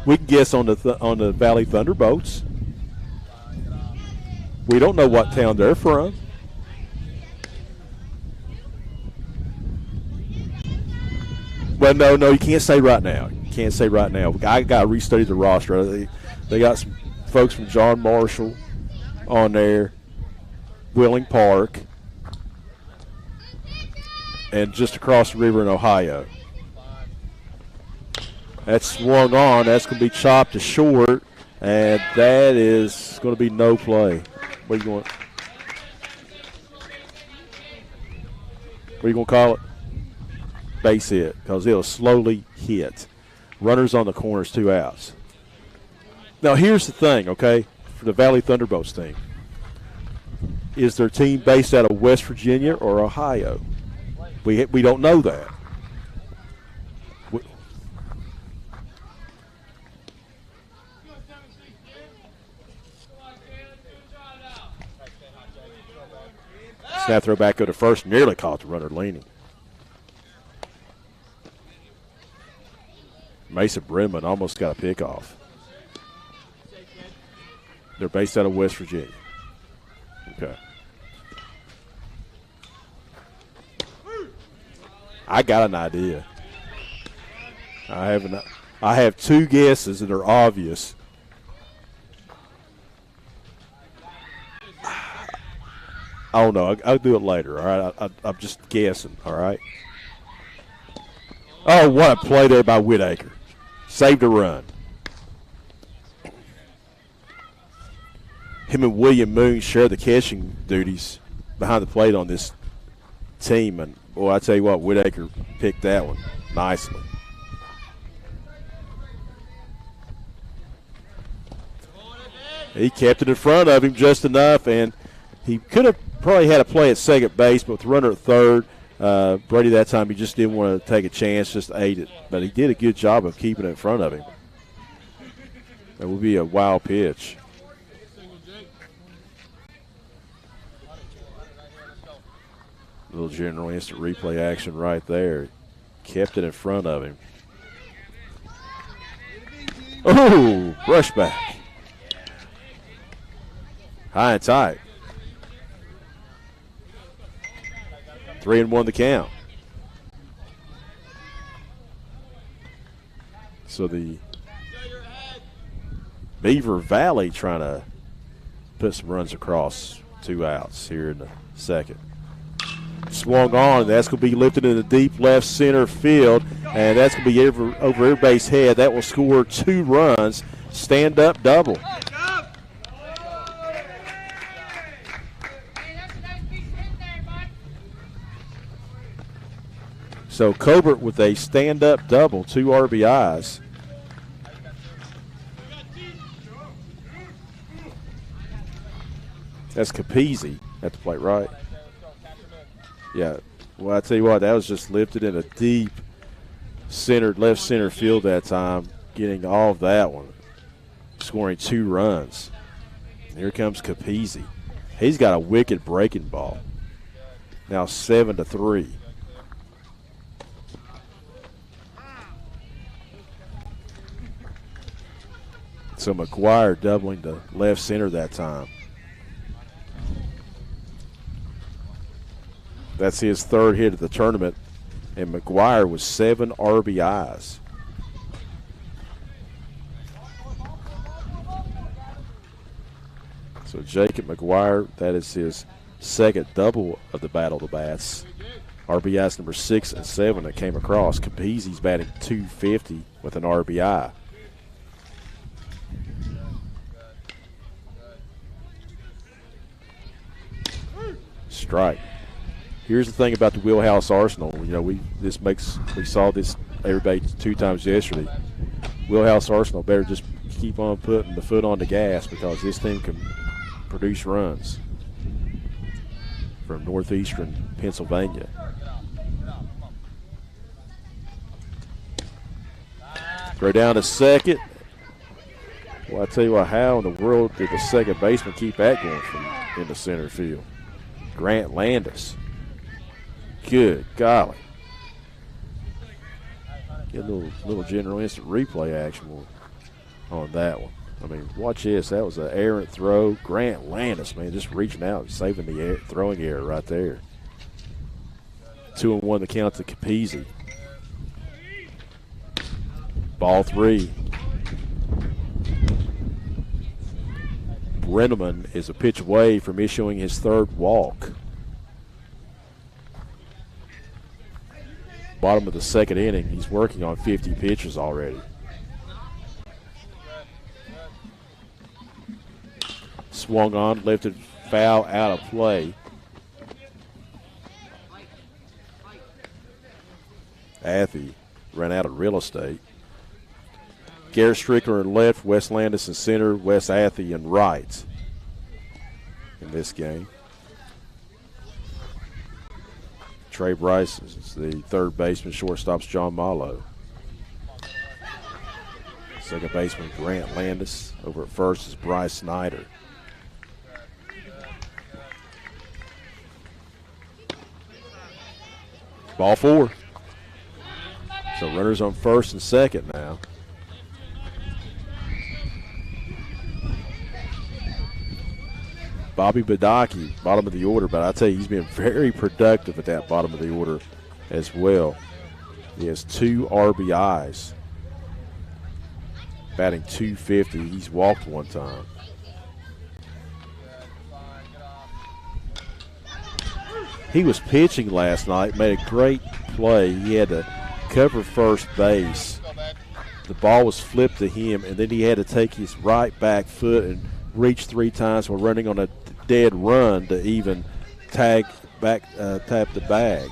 We can guess on the Valley Thunderbolts. We don't know what town they're from. Well, no, you can't say right now. You can't say right now. I got to restudy the roster. They got some folks from John Marshall on there, Wheeling Park, and just across the river in Ohio. That's swung on. That's going to be chopped to short, and that is going to be no play. What are you going to call it? Base hit, because it'll slowly hit. Runners on the corners, 2 outs. Now, here's the thing, okay, for the Valley Thunderbolts team. Is their team based out of West Virginia or Ohio? We don't know that. Snap throw back go to first, nearly caught the runner leaning. Mason Brenman almost got a pickoff. They're based out of West Virginia. Okay. I got an idea. I have 2 guesses that are obvious. I don't know. I'll do it later, all right? I'm just guessing, all right? Oh, what a play there by Whitaker. Saved a run. Him and William Moon share the catching duties behind the plate on this team. And, boy, I tell you what, Whitaker picked that one nicely. He kept it in front of him just enough, and he could have probably had a play at second base, but with the runner at third, Brady that time he just didn't want to take a chance, just ate it. But he did a good job of keeping it in front of him. That would be a wild pitch. Little general instant replay action right there. Kept it in front of him. Oh, brush back. High and tight. 3-1 the count. So the Beaver Valley trying to put some runs across, 2 outs here in the second. Swung on, that's going to be lifted in the deep left center field, and that's going to be over every base head. That will score 2 runs, stand-up double. So Colbert with a stand-up double, 2 RBIs. That's Capizzi at the plate, right? Yeah. Well, I tell you what, that was just lifted in a deep left center field that time, getting all of that one, scoring 2 runs. And here comes Capizzi. He's got a wicked breaking ball. Now 7-3. So McGuire doubling to left center that time. That's his 3rd hit of the tournament. and McGuire with 7 RBIs. So Jacob McGuire, that is his second double of the Battle of the Bats. RBIs number 6 and 7 that came across. Capizzi's batting .250 with an RBI. Strike. Here's the thing about the Wheelhouse Arsenal. You know, we saw this everybody 2 times yesterday. Wheelhouse Arsenal better just keep on putting the foot on the gas because this team can produce runs from northeastern Pennsylvania. Throw down to second. Well, I tell you what, how in the world did the second baseman keep that going from in the center field? Grant Landis. Good golly. Get a little general instant replay action on that one. I mean, watch this. That was an errant throw. Grant Landis, man, just reaching out and saving the throwing error right there. 2-1 the count to Capizzi. Ball 3. Brenneman is a pitch away from issuing his 3rd walk. Bottom of the 2nd inning, he's working on 50 pitches already. Swung on, lifted foul, out of play. Athey ran out of real estate. Garrett Strickler in left, Wes Landis in center, Wes Athey in right in this game. Trey Bryce is the 3rd baseman, shortstop's John Malo. Second baseman Grant Landis. Over at first is Bryce Snyder. Ball 4. So runners on first and second now. Bobby Badaki, bottom of the order, but I tell you, he's been very productive at that bottom of the order as well. He has 2 RBIs, batting .250. He's walked 1 time. He was pitching last night, made a great play. He had to cover first base. The ball was flipped to him, and then he had to take his right back foot and reach 3 times while running on a dead run to even tap the bag.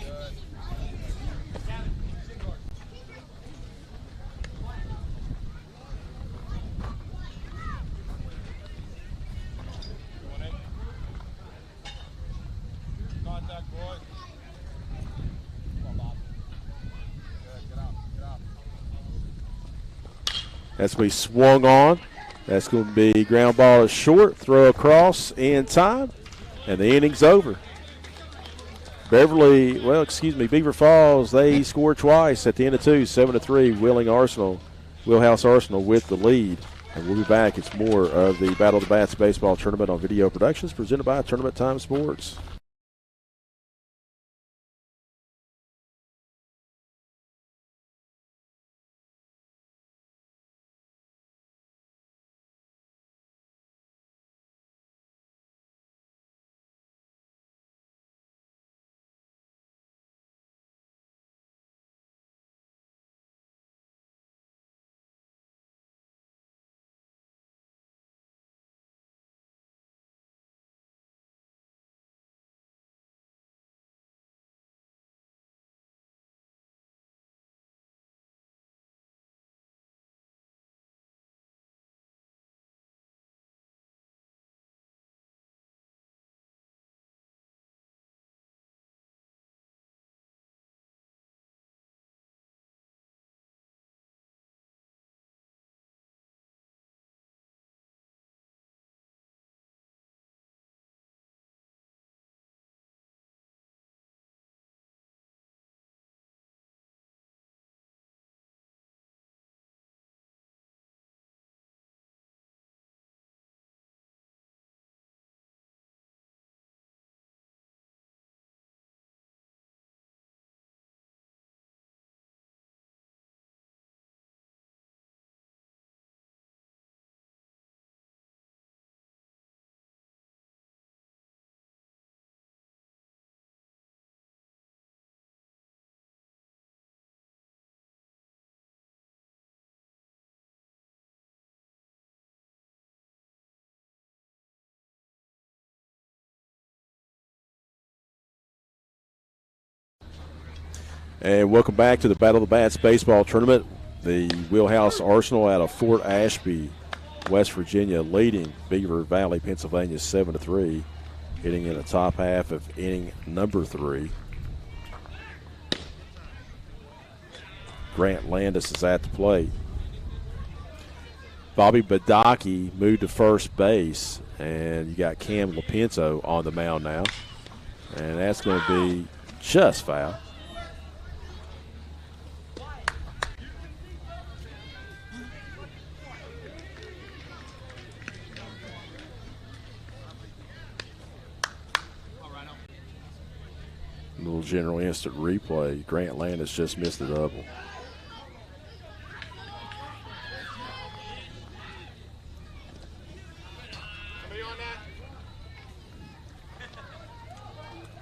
That's what he swung on. That's going to be ground ball is short, throw across in time, and the inning's over. Beaver Falls, they scored twice at the end of 2, 7-3, Wheelhouse Arsenal with the lead. And we'll be back. It's more of the Battle of the Bats baseball tournament on Video Productions presented by Tournament Time Sports. And welcome back to the Battle of the Bats baseball tournament. The Wheelhouse Arsenal out of Fort Ashby, West Virginia, leading Beaver Valley, Pennsylvania 7-3, hitting in the top half of inning number 3. Grant Landis is at the plate. Bobby Badaki moved to first base, and you got Cam Lopinto on the mound now. And that's going to be just foul. A little general instant replay. Grant Landis just missed the double.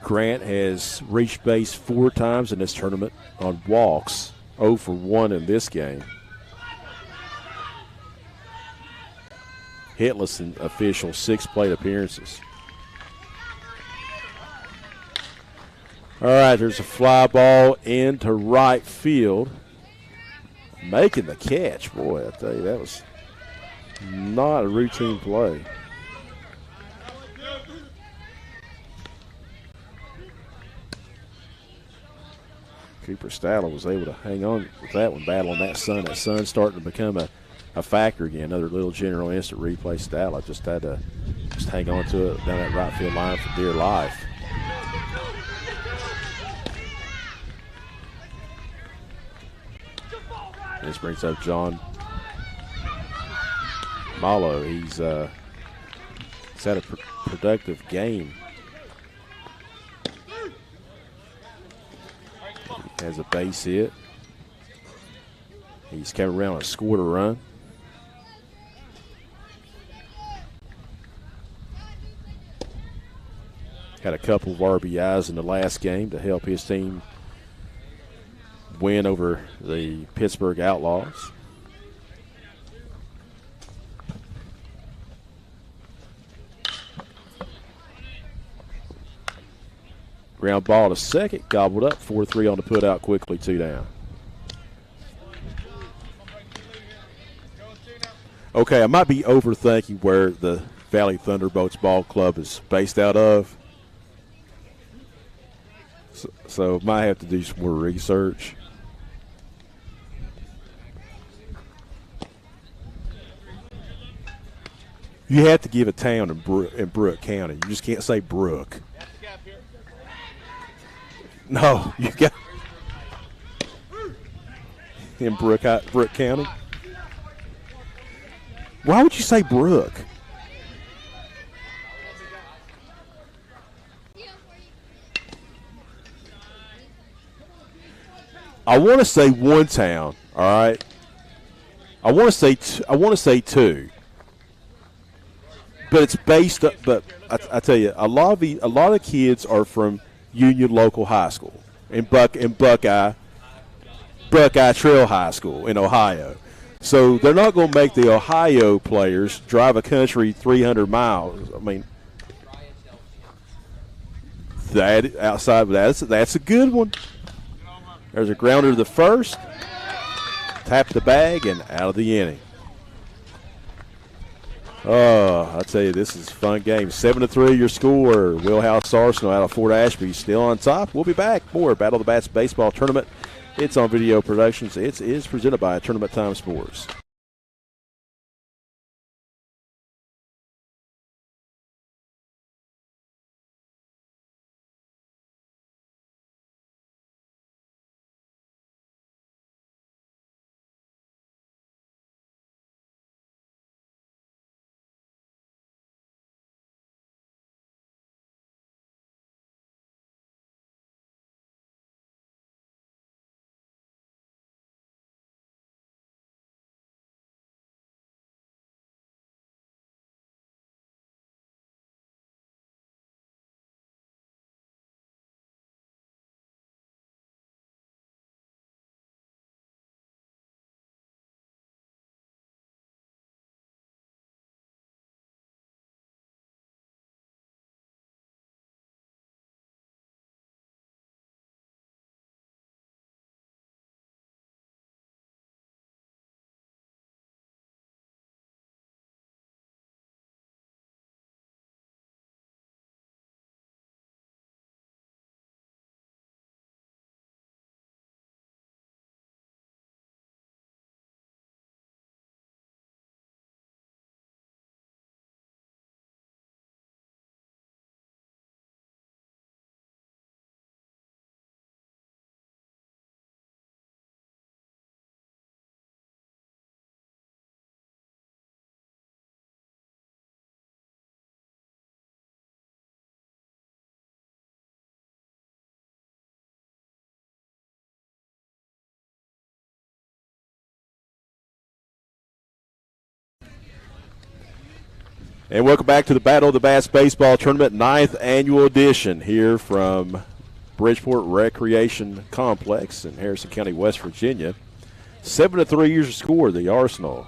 Grant has reached base 4 times in this tournament on walks, 0 for 1 in this game. Hitless in official 6 plate appearances. All right, there's a fly ball into right field. Making the catch. Boy, I tell you, that was not a routine play. Cooper Stadler was able to hang on with that one, battling that sun. That sun's starting to become a factor again. Another little general instant replay. Stadler just had to hang on to it down that right field line for dear life. This brings up John Malo. He's had a productive game. He has a base hit. He's come around and scored a run. Had a couple of RBIs in the last game to help his team win over the Pittsburgh Outlaws. Ground ball to second, gobbled up, 4-3 on the put out quickly, 2 down. Okay, I might be overthinking where the Valley Thunderbolts Ball Club is based out of. So might have to do some more research. You have to give a town in Brooke County. You just can't say Brooke. No, you got in Brooke County. Why would you say Brooke? I want to say one town. All right. I want to say 2. But it's based up. But I tell you, a lot of kids are from Union Local High School in Buckeye Trail High School in Ohio. So they're not going to make the Ohio players drive a country 300 miles. I mean, that outside of that's a good one. There's a grounder to the first. Tap the bag and out of the inning. Oh, I tell you, this is a fun game. 7-3 your score. Wheelhouse Arsenal out of Fort Ashby still on top. We'll be back. More Battle of the Bats baseball tournament. It's on Video Productions. It is presented by Tournament Time Sports. And welcome back to the Battle of the Bass Baseball Tournament, 9th annual edition here from Bridgeport Recreation Complex in Harrison County, West Virginia. 7-3 your score, the Arsenal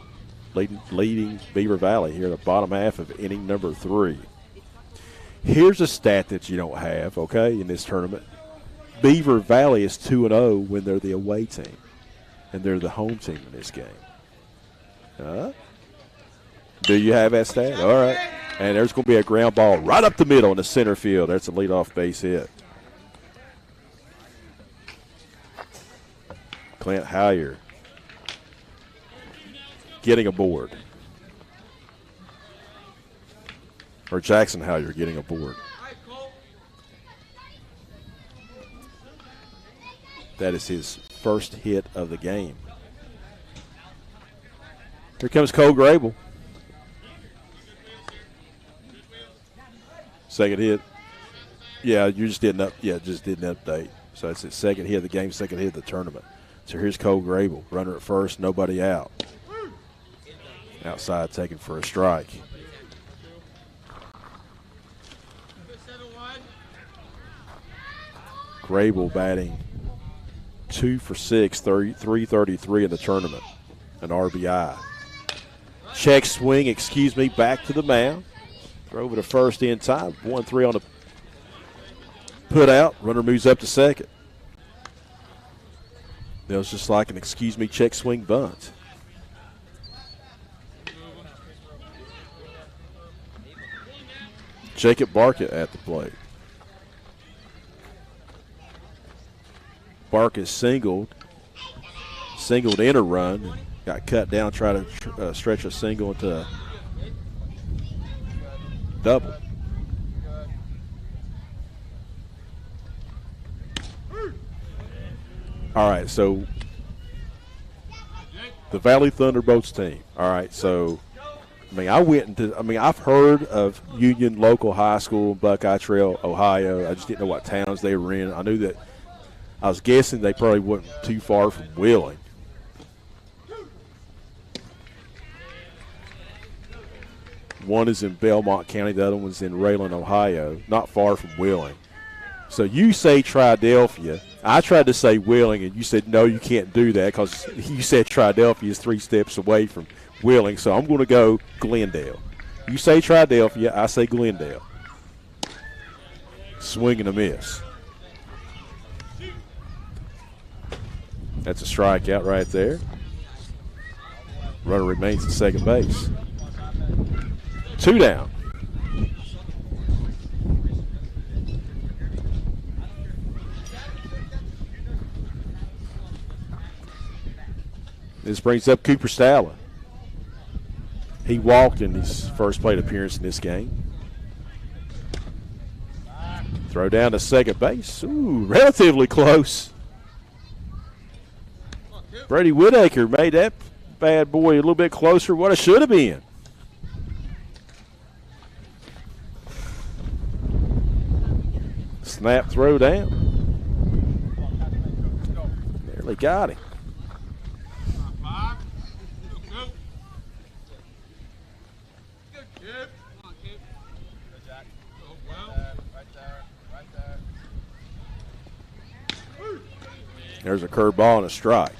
leading Beaver Valley here in the bottom half of inning number 3. Here's a stat that you don't have, okay, in this tournament. Beaver Valley is 2-0 when they're the away team, and they're the home team in this game. Do you have that stat? All right. And there's going to be a ground ball right up the middle in the center field. That's a leadoff base hit. Clint Howyer getting aboard. Or Jackson Howyer getting aboard. That is his first hit of the game. Here comes Cole Grable. Second hit. Yeah, you just didn't just didn't update. So it's his second hit of the game, second hit of the tournament. So here's Cole Grable, runner at first, nobody out. Outside, taken for a strike. Grable batting 2 for 6, 333 in the tournament, an RBI. Check swing, back to the mound. Throw over to first in time. 1-3 on the put out. Runner moves up to second. That was just like an check swing bunt. Jacob Barkett at the plate. Barkett singled in a run. Got cut down, tried to stretch a single into a double. All right, so the Valley Thunderbolts team. All right, so I've heard of Union Local High School, Buckeye Trail, Ohio. I just didn't know what towns they were in. I knew that. I was guessing they probably wasn't too far from Wheeling. One is in Belmont County. The other one's in Rayland, Ohio, not far from Wheeling. So you say Triadelphia. I tried to say Wheeling, and you said, no, you can't do that because you said Triadelphia is 3 steps away from Wheeling. So I'm going to go Glendale. You say Triadelphia, I say Glendale. Swing and a miss. That's a strikeout right there. Runner remains at second base. 2 down. This brings up Cooper Stalla. He walked in his first plate appearance in this game. Throw down to second base. Ooh, relatively close. Brady Whitaker made that bad boy a little bit closer what it should have been. Snap throw down. Nearly got him. There's a curveball and a strike.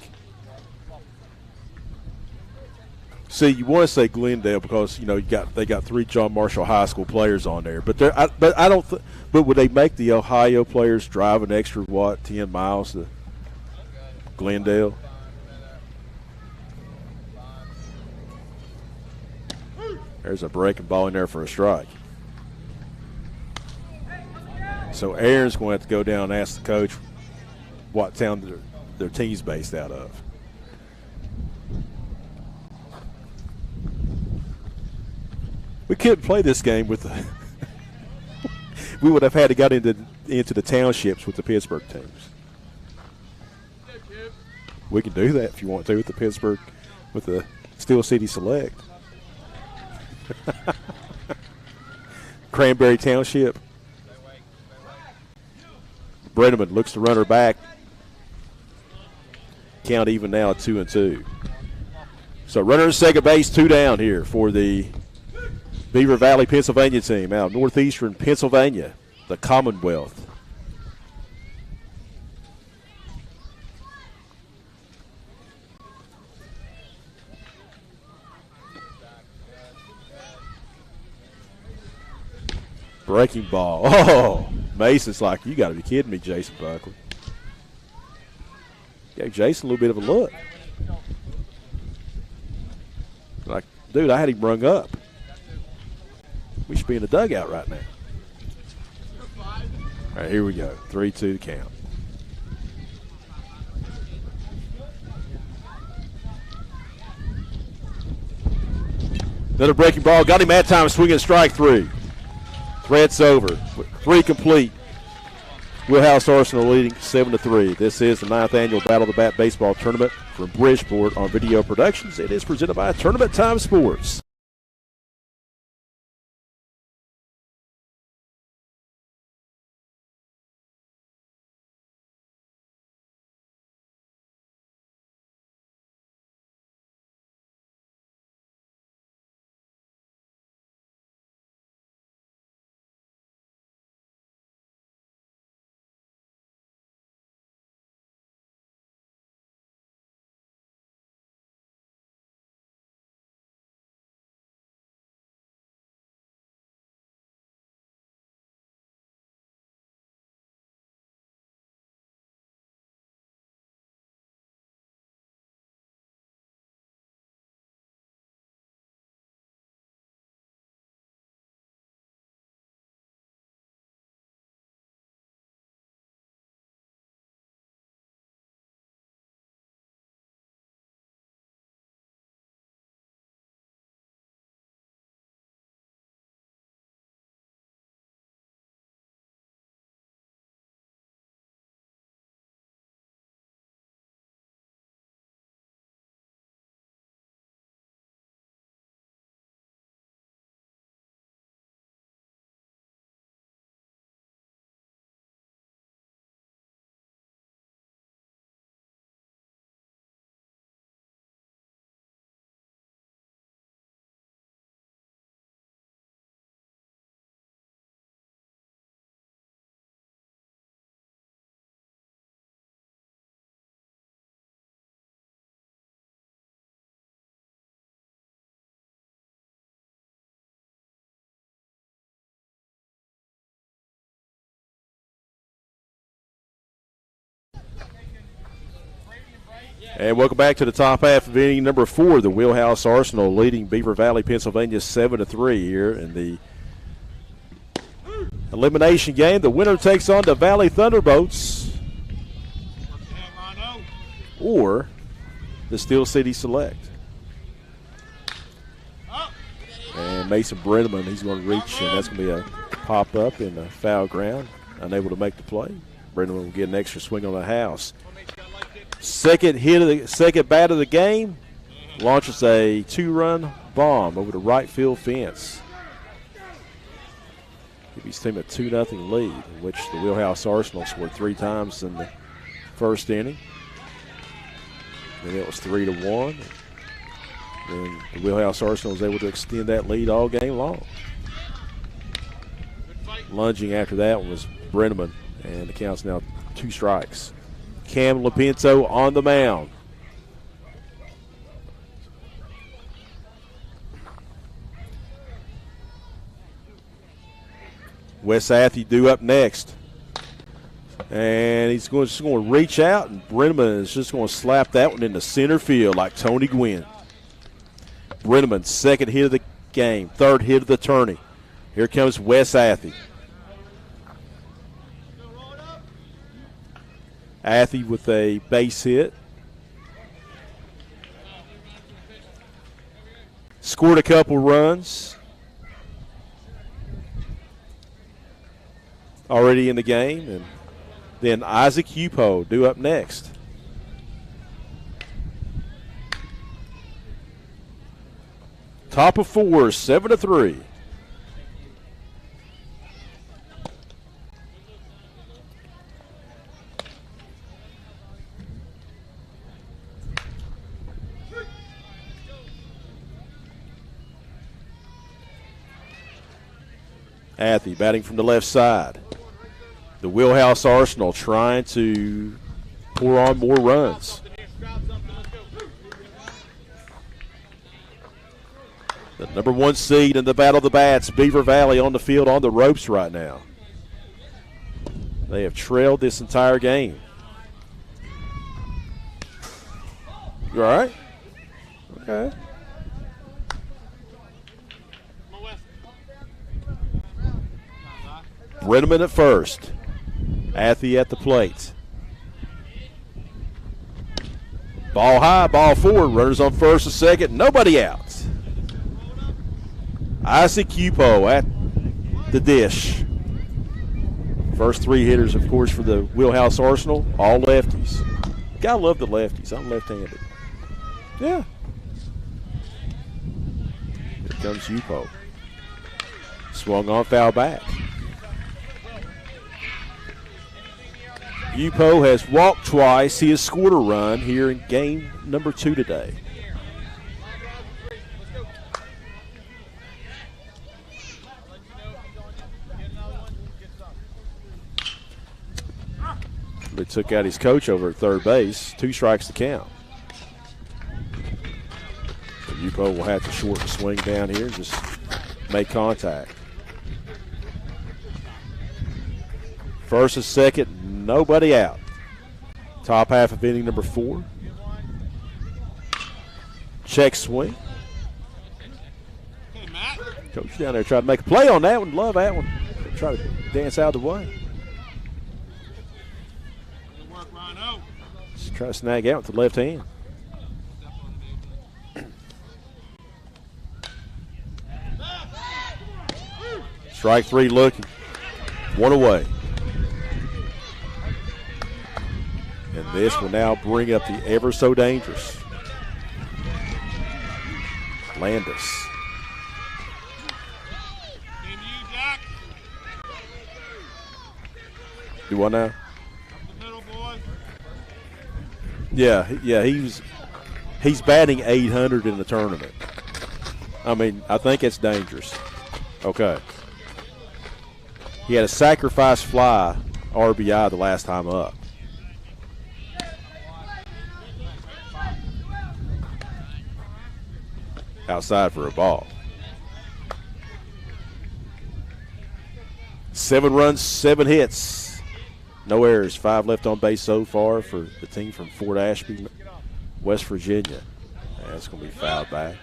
See, you want to say Glendale because they got 3 John Marshall High School players on there, but I don't. But would they make the Ohio players drive an extra 10 miles to Glendale? There's a breaking ball in there for a strike. So Aaron's going to have to go down and ask the coach what town their team's based out of. We couldn't play this game with the we would have had to get into the townships with the Pittsburgh teams. We can do that if you want to with the Steel City Select. Cranberry Township. Brenneman looks to runner back. Count even now at 2-2. So runner at second base, 2 down here for the Beaver Valley, Pennsylvania team out of northeastern Pennsylvania, the Commonwealth. Breaking ball. Oh, Mason's like, you got to be kidding me, Jason Buckley. Gave Jason a little bit of a look. Like, dude, I had him rung up. We should be in the dugout right now. All right, here we go. 3-2 count. Another breaking ball. Got him at time, swinging strike 3. Threats over. 3 complete. Wheelhouse Arsenal leading 7-3. This is the 9th annual Battle of the Bat baseball tournament from Bridgeport on Video Productions. It is presented by Tournament Time Sports. And welcome back to the top half of inning number 4. The Wheelhouse Arsenal leading Beaver Valley, Pennsylvania 7-3 here in the elimination game. The winner takes on the Valley Thunderbolts or the Steel City Select. And Mason Brenneman, he's going to reach, and that's going to be a pop-up in the foul ground. Unable to make the play. Brenneman will get an extra swing on the house. Second bat of the game launches a 2-run bomb over the right field fence. Give his team a 2-0 lead, in which the Wheelhouse Arsenal scored 3 times in the first inning. Then it was 3-1. Then the Wheelhouse Arsenal was able to extend that lead all game long. Lunging after that one was Brenneman, and the count's now 2 strikes. Cam Lopinto on the mound. Wes Athey due up next. And he's just going to reach out, and Brenneman is just going to slap that one into center field like Tony Gwynn. Brenneman, second hit of the game, third hit of the tourney. Here comes Wes Athey. Athey with a base hit. Scored a couple runs already in the game. And then Isaac Hupo due up next. Top of 4, 7-3. Athey batting from the left side. The Wheelhouse Arsenal trying to pour on more runs. The number 1 seed in the Battle of the Bats, Beaver Valley, on the field on the ropes right now. They have trailed this entire game. You all right? Okay. Brenneman at first. Athey at the plate. Ball high, ball forward. Runners on first and second. Nobody out. Isaac Cupo at the dish. First 3 hitters, of course, for the Wheelhouse Arsenal, all lefties. Gotta love the lefties. I'm left-handed. Yeah. Here comes Cupo. Swung on, foul back. Cupo has walked twice. He has scored a run here in game number 2 today. They took out his coach over at third base. 2 strikes to count. So Cupo will have to shorten the swing down here and just make contact. First and second, nobody out. Top half of inning number 4. Check swing. Coach down there tried to make a play on that one. Love that one. Try to dance out of the way. Just try to snag out with the left hand. Strike 3 looking. 1 away. And this will now bring up the ever so dangerous Landis. Do what now? Yeah, he's batting 800 in the tournament. I mean, I think it's dangerous. Okay. He had a sacrifice fly RBI the last time up. Outside for a ball. 7 runs, 7 hits. No errors, 5 left on base so far for the team from Fort Ashby, West Virginia. That's going to be fouled back.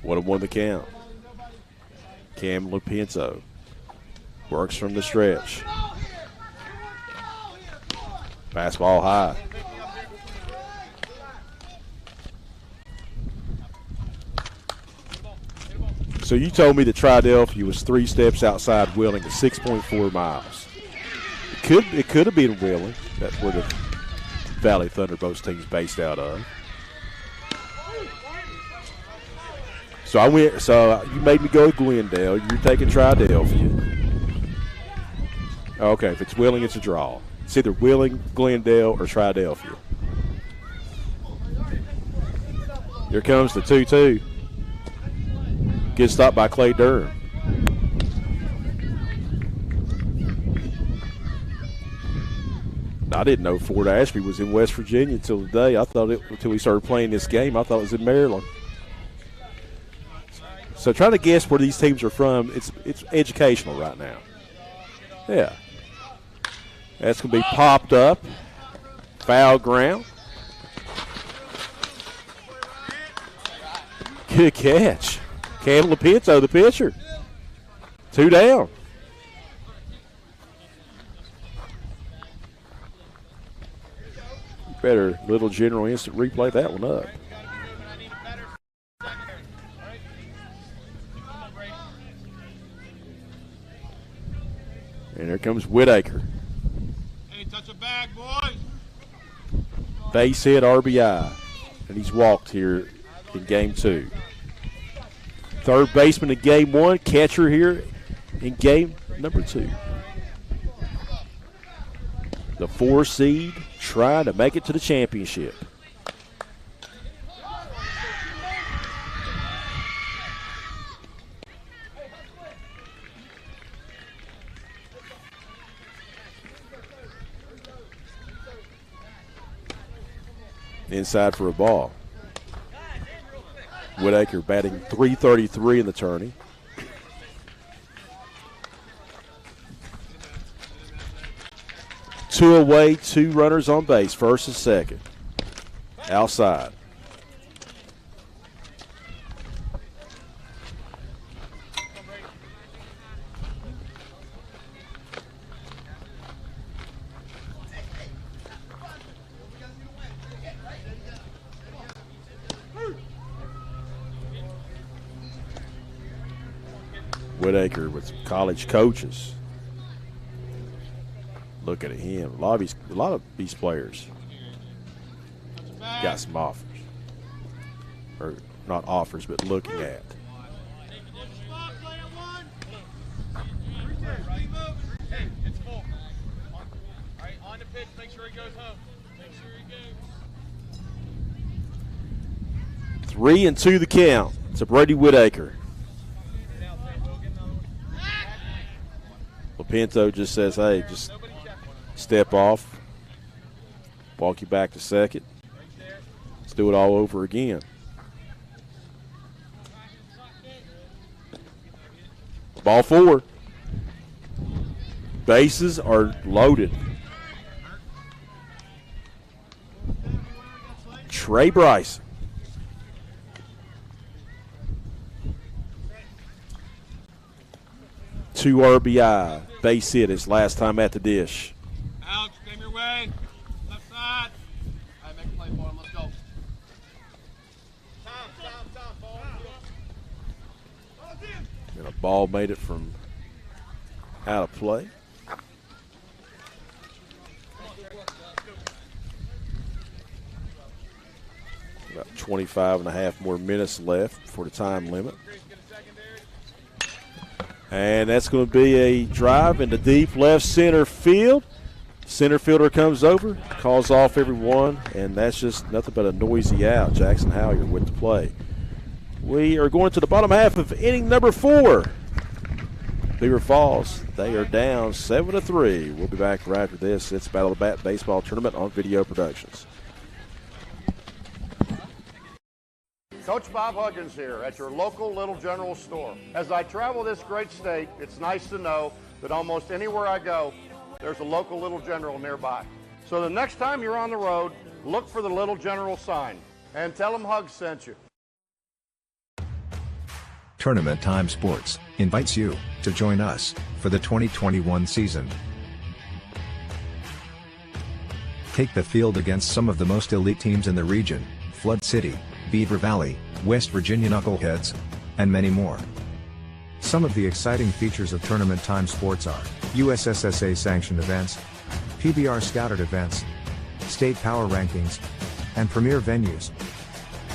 Would have won the count. Cam Lupinzo works from the stretch. Fastball high. So you told me that Triadelphia was 3 steps outside Wheeling at 6.4 miles. It could have been Wheeling. That's where the Valley Thunderbolts team's based out of. So you made me go to Glendale. You're taking Triadelphia. Okay, if it's Wheeling, it's a draw. It's either Wheeling, Glendale, or Triadelphia. Here comes the 2-2. Good stop by Clay Durham. I didn't know Fort Ashby was in West Virginia until today. Until we started playing this game, I thought it was in Maryland. So trying to guess where these teams are from, it's educational right now. Yeah. That's going to be popped up. Foul ground. Good catch. Cam Lupinzo, the pitcher. 2 down. Better Little General instant replay that one up. And here comes Whitaker. Hey, touch a bag, boys. Base hit RBI. And he's walked here in game 2. Third baseman in game 1, catcher here in game number 2. the 4 seed, trying to make it to the championship. Inside for a ball. Whitaker batting .333 in the tourney. Two away, 2 runners on base, first and second. Outside. Whitaker with some college coaches. Look at him. A lot of these players got some offers. Or not offers, but looking at. Hey, it's full. All right, on the pitch, make sure he goes home. Make sure he goes. 3-2 the count to Brady Whitaker. Pinto just says, hey, just step off, walk you back to second. Let's do it all over again. Ball 4. Bases are loaded. Trey Bryce. Two RBI, base hit his last time at the dish. Alex, game your way. Left side. All right, make a play for him. Let's go. Time, ball. And a ball made it from out of play. About 25 and a half more minutes left for the time limit. And that's going to be a drive into deep left center field. Center fielder comes over, calls off everyone, and that's just nothing but a noisy out. Jackson Howyer with the play. We are going to the bottom half of inning number 4. Beaver Falls, they are down 7-3. We'll be back right after this. It's Battle of the Bat Baseball Tournament on Video Productions. Coach Bob Huggins here at your local Little General store. As I travel this great state, it's nice to know that almost anywhere I go, there's a local Little General nearby. So the next time you're on the road, look for the Little General sign and tell them Hugs sent you. Tournament Time Sports invites you to join us for the 2021 season. Take the field against some of the most elite teams in the region: Flood City, Beaver Valley, West Virginia Knuckleheads, and many more. Some of the exciting features of Tournament Time Sports are USSSA sanctioned events, PBR scouted events, state power rankings, and premier venues.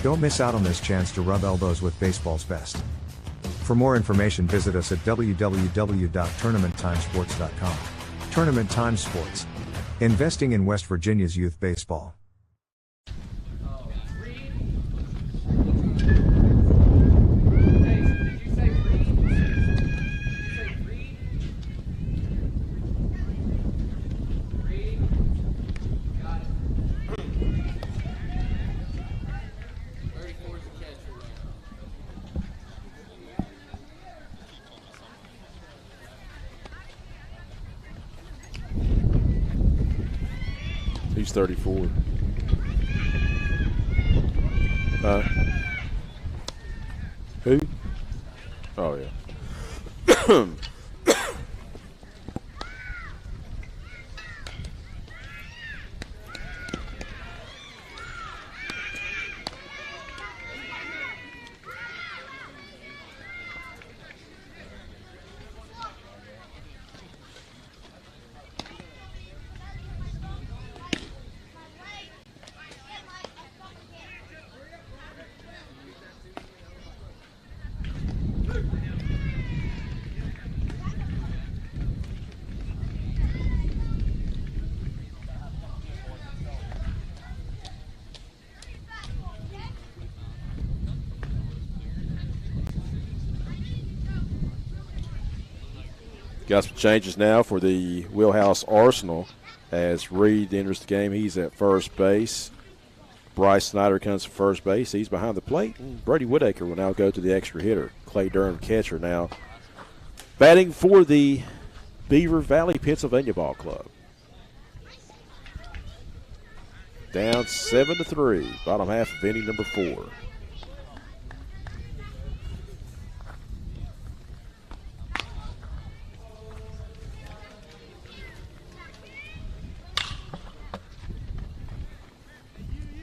Don't miss out on this chance to rub elbows with baseball's best. For more information, visit us at www.tournamenttimesports.com. Tournament Time Sports. Investing in West Virginia's youth baseball. He's 34. Who? Oh, yeah. Got some changes now for the Wheelhouse Arsenal as Reed enters the game. He's at first base. Bryce Snyder comes to first base. He's behind the plate. And Brady Whitaker will now go to the extra hitter. Clay Durham, catcher, now batting for the Beaver Valley, Pennsylvania Ball Club. Down 7-3, bottom half of inning number 4.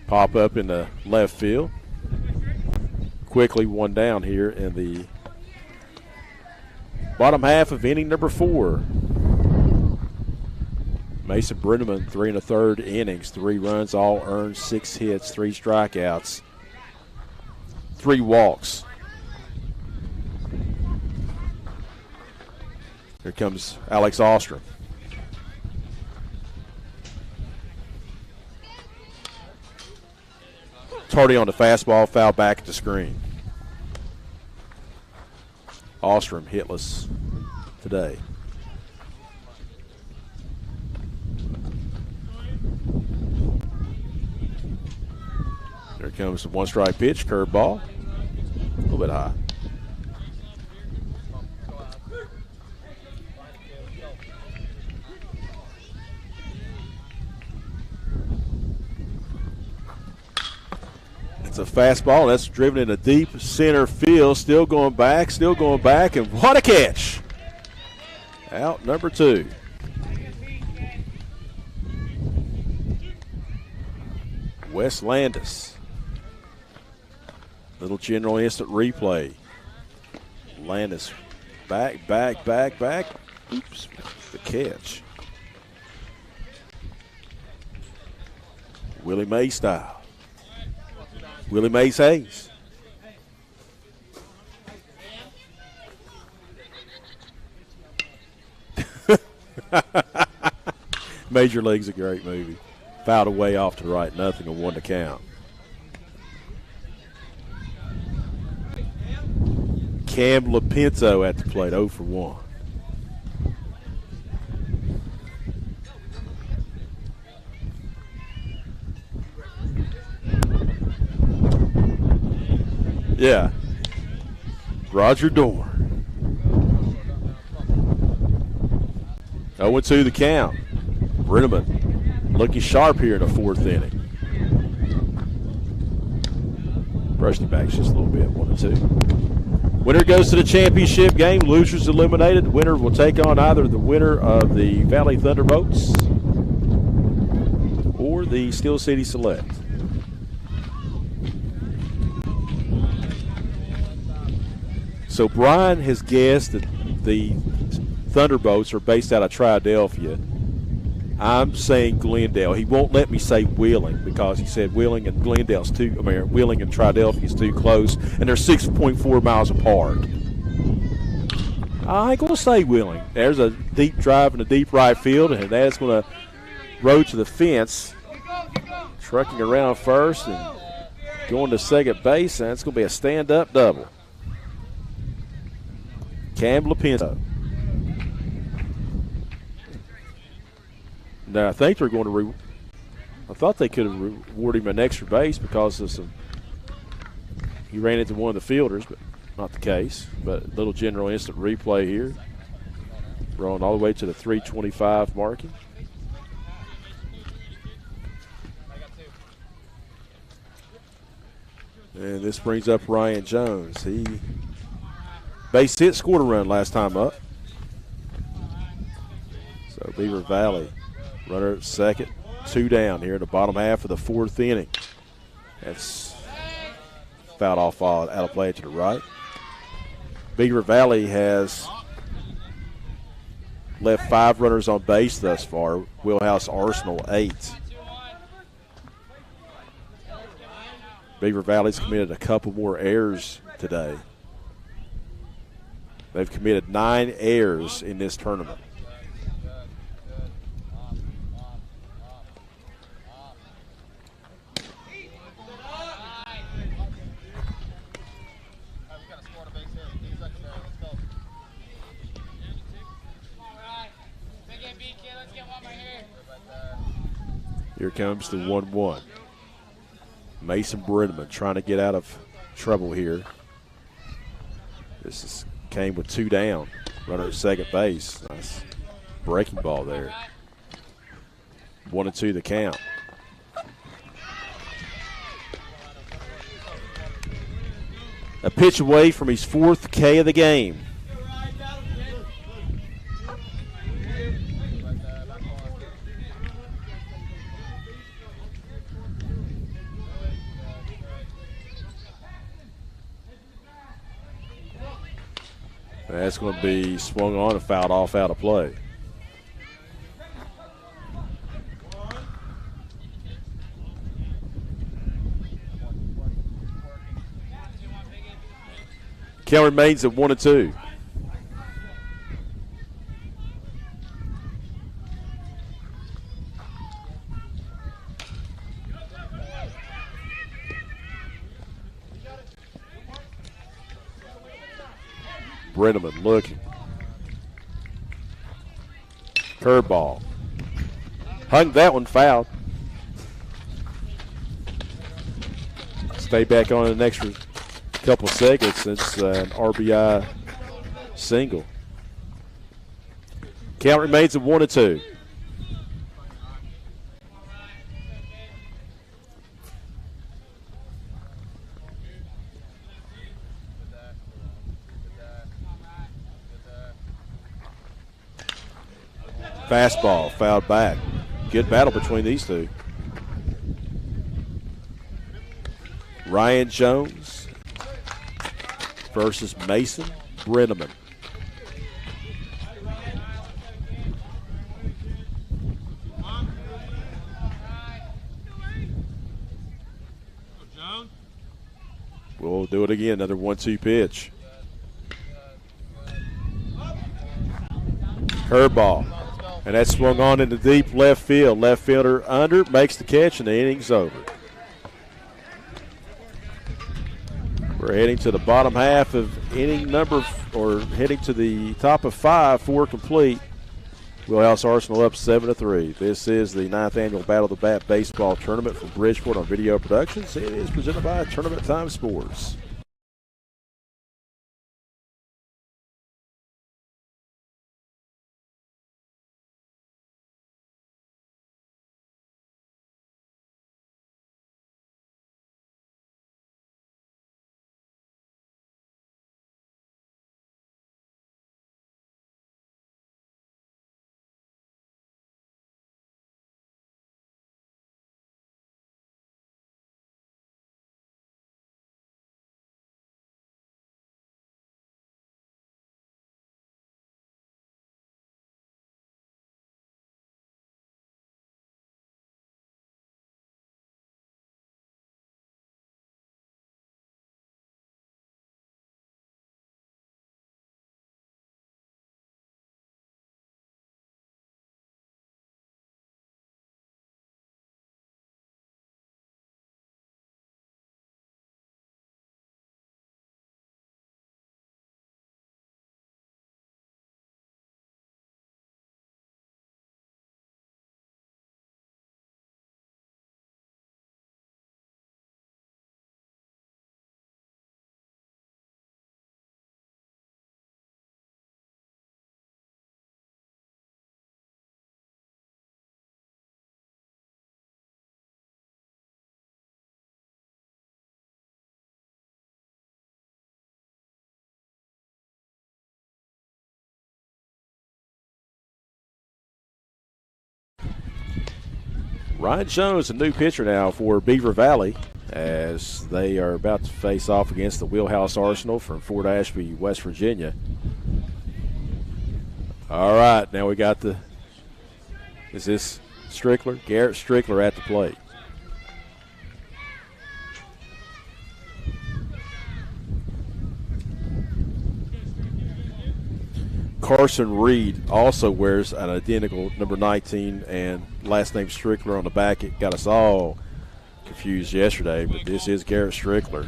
Pop up in the left field. Quickly one down here in the bottom half of inning number 4. Mason Brenneman, 3 1/3 innings, 3 runs, all earned, 6 hits, 3 strikeouts, 3 walks. Here comes Alex Ostrom. Tardy on the fastball, foul back at the screen. Ostrom hitless today. There comes the 1-strike pitch, curveball, a little bit high. It's a fastball. That's driven into deep center field. Still going back, and what a catch. Out number 2. Wes Landis. Little general instant replay. Landis back. Oops, the catch. Willie Mays style. Willie Mays Hayes. Major League's a great movie. Fouled away off to the right, nothing, and 1 to count. Cam Lapinto at the plate, 0 for 1. Yeah. Roger Dorn. 0-2 the count. Brenneman looking sharp here in the 4th inning. Brushed him back just a little bit, 1-2. Winner goes to the championship game. Losers eliminated. Winner will take on either the winner of the Valley Thunderbolts or the Steel City Select. So Brian has guessed that the Thunderbolts are based out of Triadelphia. I'm saying Glendale. He won't let me say Wheeling because he said Wheeling and Glendale's Wheeling and Triadelphia is too close, and they're 6.4 miles apart. I ain't gonna say Wheeling. There's a deep drive in the deep right field, and that's gonna roll to the fence, trucking around first and going to second base, and it's gonna be a stand-up double. Cam Lapinto. Now I think they're going to. I thought they could have rewarded him an extra base because of some. He ran into one of the fielders, but not the case. But little general instant replay here, rolling all the way to the 325 marking. And this brings up Ryan Jones. He base hit, scored a run last time up. So Beaver Valley, runner at second, 2 down here in the bottom half of the 4th inning. That's fouled off out of play to the right. Beaver Valley has left 5 runners on base thus far. Wheelhouse Arsenal 8. Beaver Valley's committed a couple more errors today. They've committed 9 errors in this tournament. Here comes the 1-1. Mason Brenneman trying to get out of trouble here. Came with 2 down. Runner at second base. Nice breaking ball there. 1-2 the count. A pitch away from his 4th K of the game. That's going to be swung on and fouled off out of play. Count remains at 1-2. Brenneman looking. Curveball. Hung that one, fouled. Stay back on an extra couple seconds. It's an RBI single. Count remains at 1-2. Fastball fouled back. Good battle between these two. Ryan Jones versus Mason Brenneman. We'll do it again. Another 1-2 pitch. Curveball. And that swung on into deep left field. Left fielder under, makes the catch, and the inning's over. We're heading to the bottom half of inning heading to the top of 5, 4 complete. Wheelhouse Arsenal up 7-3. This is the 9th annual Battle of the Bat baseball tournament from Bridgeport on Video Productions. It is presented by Tournament Time Sports. Ryan Jones, a new pitcher now for Beaver Valley, as they are about to face off against the Wheelhouse Arsenal from Fort Ashby, West Virginia. All right, now we got is this Strickler? Garrett Strickler at the plate. Carson Reed also wears an identical number 19 and last name Strickler on the back. It got us all confused yesterday, but this is Garrett Strickler.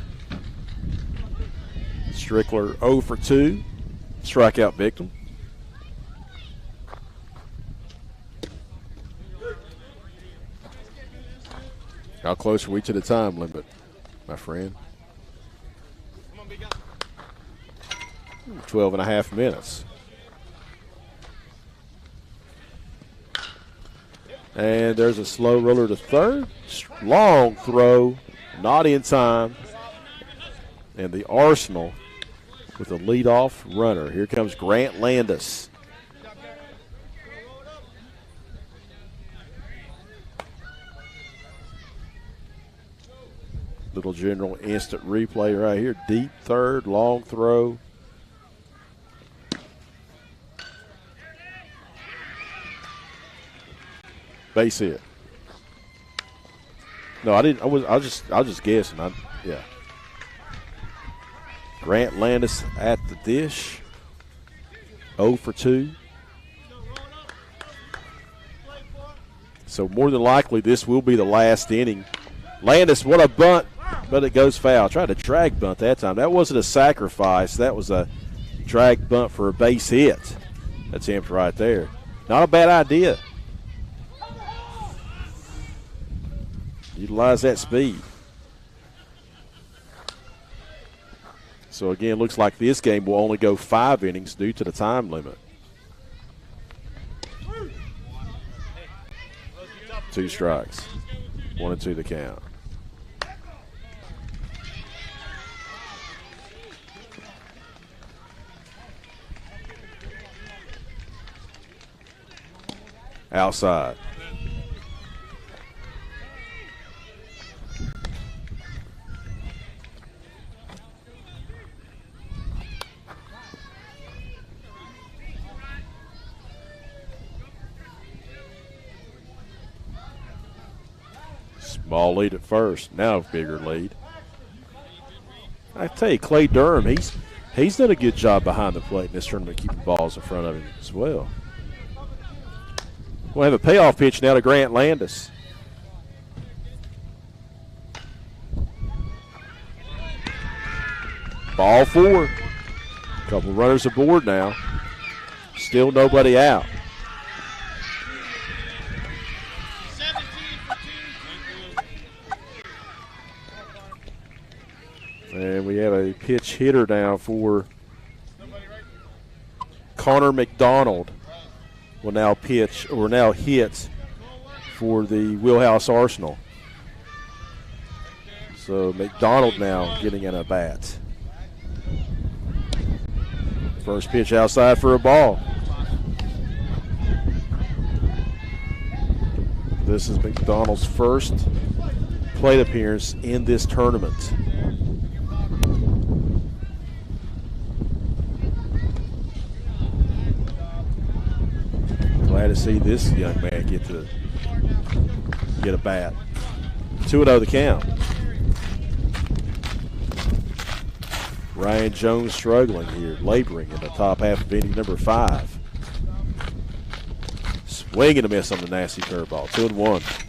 Strickler 0 for 2, strikeout victim. How close are we to the time limit, my friend? 12 and a half minutes. And there's a slow roller to third. Long throw, not in time. And the Arsenal with a leadoff runner. Here comes Grant Landis. Little General instant replay right here. Deep third, long throw. Base hit. No, I didn't. I was just guessing. Yeah. Grant Landis at the dish. 0 for 2. So more than likely, this will be the last inning. Landis, what a bunt, but it goes foul. Tried to drag bunt that time. That wasn't a sacrifice. That was a drag bunt for a base hit. That's him right there. Not a bad idea. Utilize that speed. So, again, looks like this game will only go 5 innings due to the time limit. 2 strikes. 1-2 the count. Outside. Small lead at first. Now a bigger lead. I tell you, Clay Durham, he's done a good job behind the plate in this tournament, keeping balls in front of him as well. We'll have a payoff pitch now to Grant Landis. Ball 4. Couple runners aboard now. Still nobody out. And we have a pitch hitter now for Connor McDonald. Will now pitch or now hit for the Wheelhouse Arsenal. So McDonald now getting in a bat. First pitch outside for a ball. This is McDonald's first plate appearance in this tournament. Glad to see this young man get a bat. 2-0 the count. Ryan Jones struggling here, laboring in the top half of inning number 5. Swing and a miss on the nasty curveball. 2-1.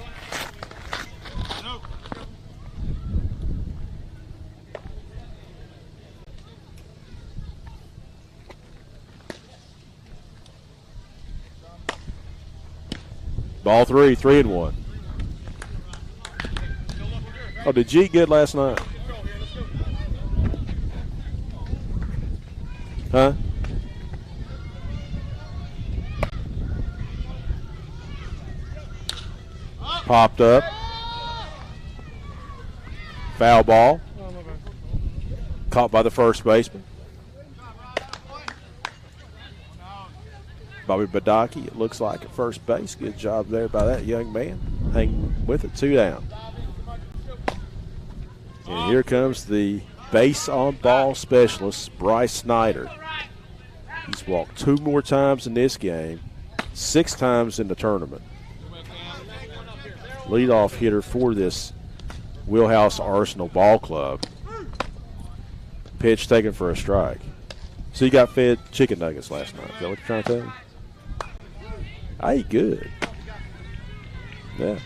Ball 3, 3-1. Oh, did G good last night? Huh? Popped up. Foul ball. Caught by the first baseman. Bobby Badaki, it looks like, at first base. Good job there by that young man. Hanging with it, 2 down. And here comes the base on ball specialist, Bryce Snyder. He's walked 2 more times in this game, 6 times in the tournament. Leadoff hitter for this Wheelhouse Arsenal ball club. Pitch taken for a strike. So you got fed chicken nuggets last night. Is that what you're trying to tell me? I ate good. Yeah.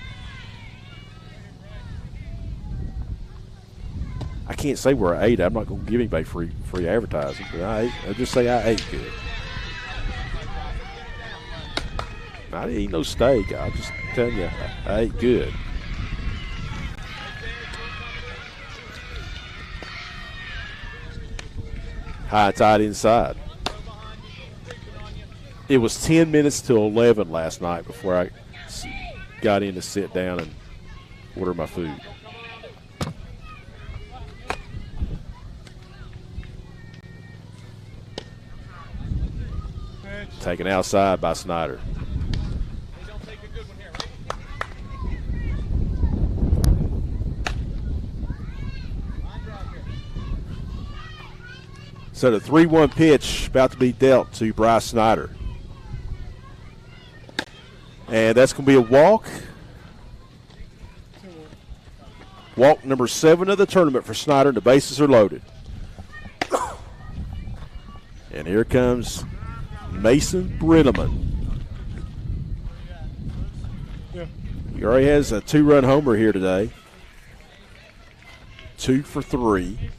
I can't say where I ate. I'm not going to give anybody free advertising, but I'll just say I ate good. I didn't eat no steak. I'm just telling you, I ate good. High tide inside. It was 10 minutes till 11 last night before I got in to sit down and order my food. Taken outside by Snyder. So the 3-1 pitch about to be dealt to Bryce Snyder. And that's going to be a walk. Walk number 7 of the tournament for Snyder, and the bases are loaded. And here comes Mason Brenneman. He already has a 2-run homer here today. 2 for 3.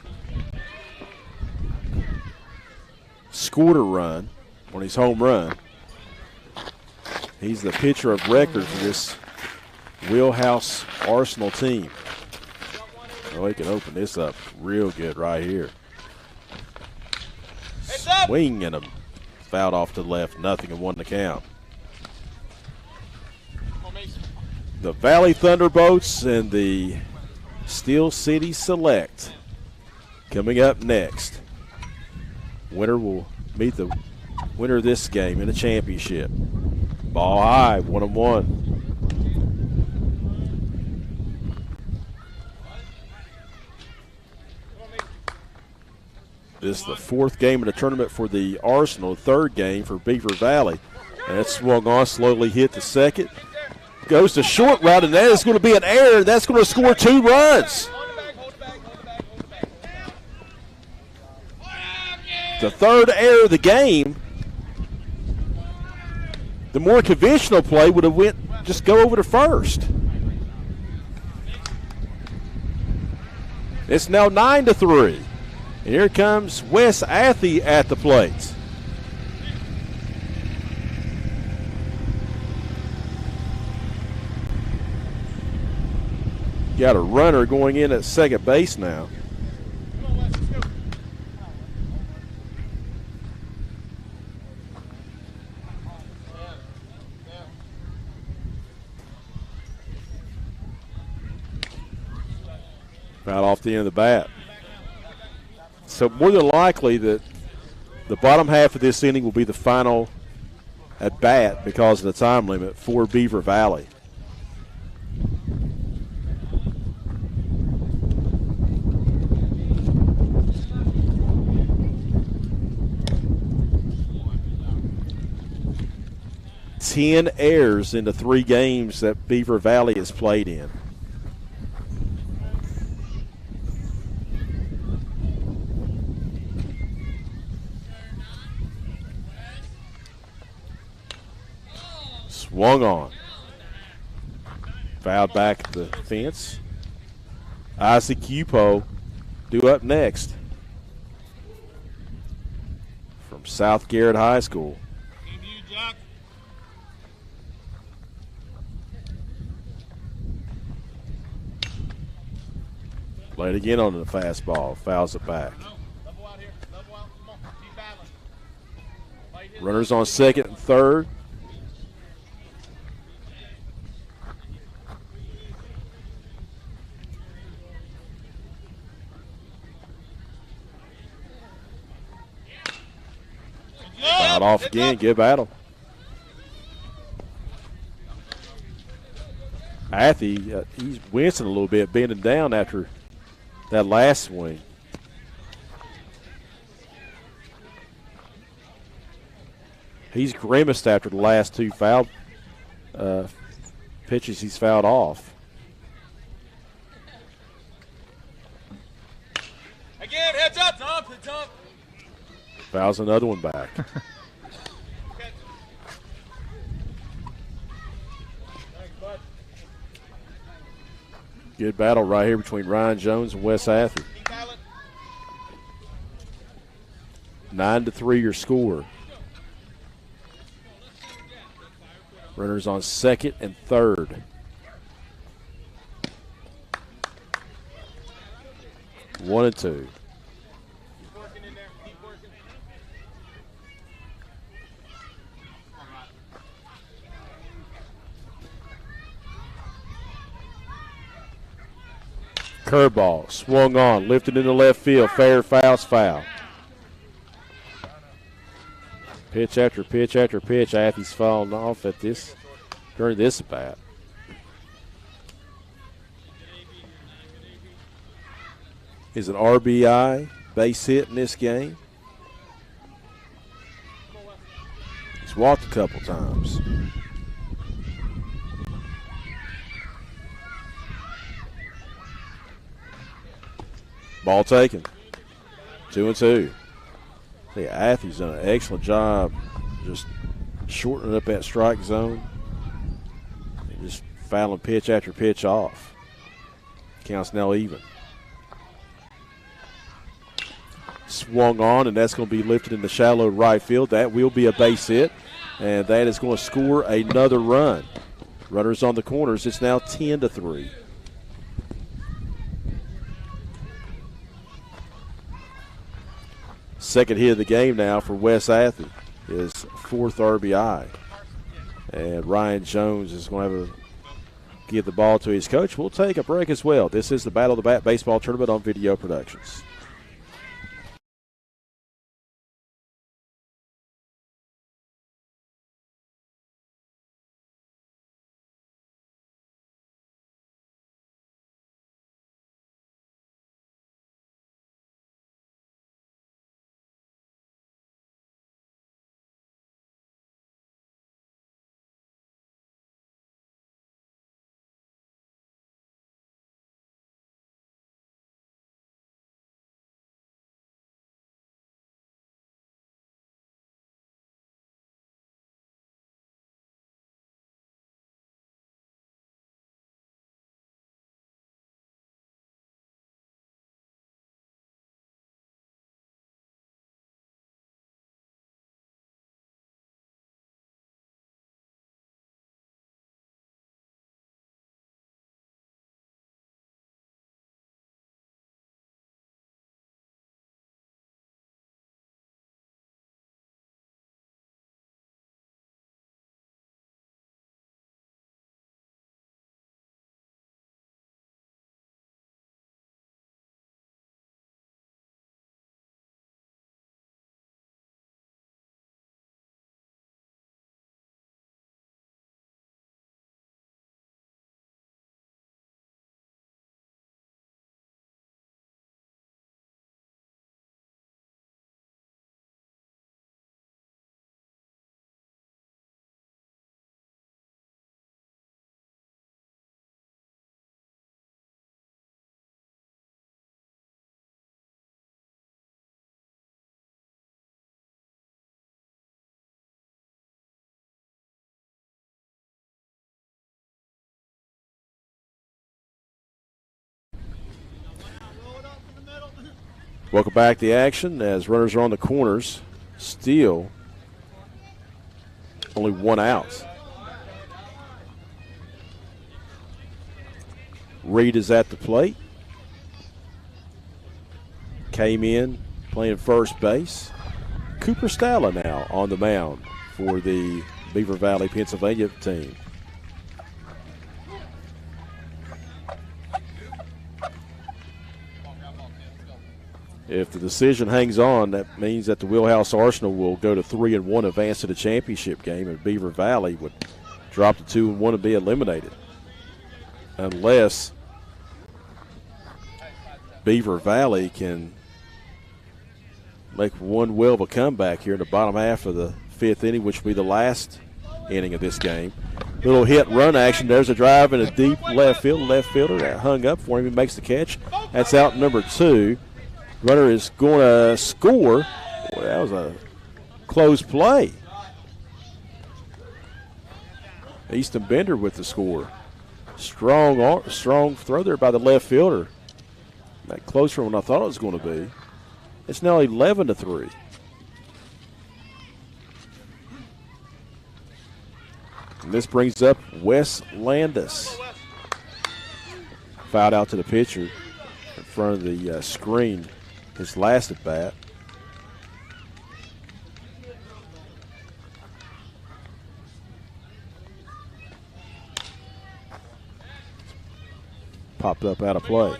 Scored a run on his home run. He's the pitcher of record for this Wheelhouse Arsenal team. Oh, he can open this up real good right here. Swinging him. Fouled off to the left, nothing, and 1 to count. The Valley Thunderbolts and the Steel City Select coming up next. Winner will meet the winner of this game in a championship. Ball high, 1-1. This is the 4th game of the tournament for the Arsenal, 3rd game for Beaver Valley. And it's swung on, slowly hit the second. Goes to short route, and that is going to be an error. That's going to score 2 runs. The 3rd error of the game. The more conventional play would have went just go over to first. It's now 9-3. And here comes Wes Athey at the plate. Got a runner going in at second base now. Foul off the end of the bat. So more than likely that the bottom half of this inning will be the final at bat because of the time limit for Beaver Valley. Ten errors in the 3 games that Beaver Valley has played in. Swung on. Fouled back at the fence. Isaac Upo due up next from South Garrett High School. Played again on the fastball. Fouls it back. Runners on second and third. Fouled off again. Good battle. Athey, he's wincing a little bit, bending down after that last swing. He's grimaced after the last 2 foul pitches he's fouled off. Again, heads up. Heads up. Fouls another one back. Good battle right here between Ryan Jones and Wes Athey. 9-3 your score. Runners on second and third. 1-2. Curveball, swung on, lifted into left field, fair, foul. Pitch after pitch after pitch. Athey's falling off at this during this at bat. Is an RBI base hit in this game. He's walked a couple times. Ball taken. 2-2. See, Athey's done an excellent job just shortening up that strike zone and just fouling pitch after pitch off. Counts now even. Swung on, and that's going to be lifted in the shallow right field. That will be a base hit, and that is going to score another run. Runners on the corners. It's now 10-3. Second hit of the game now for Wes Athey, his fourth RBI. And Ryan Jones is going to have to give the ball to his coach. We'll take a break as well. This is the Battle of the Bat Baseball Tournament on Video Productions. Welcome back to the action as runners are on the corners. Still only one out. Reed is at the plate. Came in playing first base. Cooper Stalla now on the mound for the Beaver Valley, Pennsylvania team. If the decision hangs on, that means that the Wheelhouse Arsenal will go to 3-1, advance to the championship game, and Beaver Valley would drop to 2-1 and be eliminated. Unless Beaver Valley can make one well of a comeback here in the bottom half of the fifth inning, which will be the last inning of this game. Little hit run action. There's a drive in a deep left field. Left fielder that hung up for him. He makes the catch. That's out number 2. Runner is going to score. Boy, that was a close play. Easton Bender with the score. Strong throw there by the left fielder. That closer than I thought it was going to be. It's now 11-3. And this brings up Wes Landis. Fouled out to the pitcher in front of the screen. His last at bat. Popped up out of play.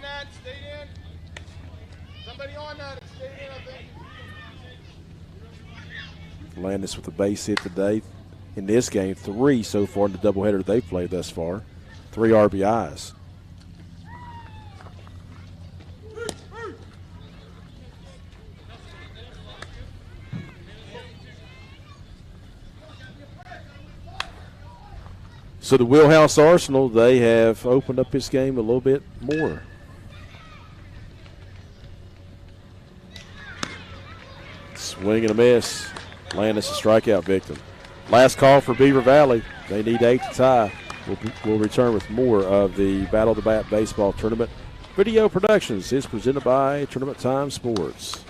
Landis with a base hit today. In this game, 3 so far in the doubleheader they've played thus far. 3 RBIs. So the Wheelhouse Arsenal, they have opened up this game a little bit more. Swing and a miss. Landis a strikeout victim. Last call for Beaver Valley. They need 8 to tie. We'll return with more of the Battle of the Bat Baseball Tournament. Video Productions is presented by Tournament Time Sports.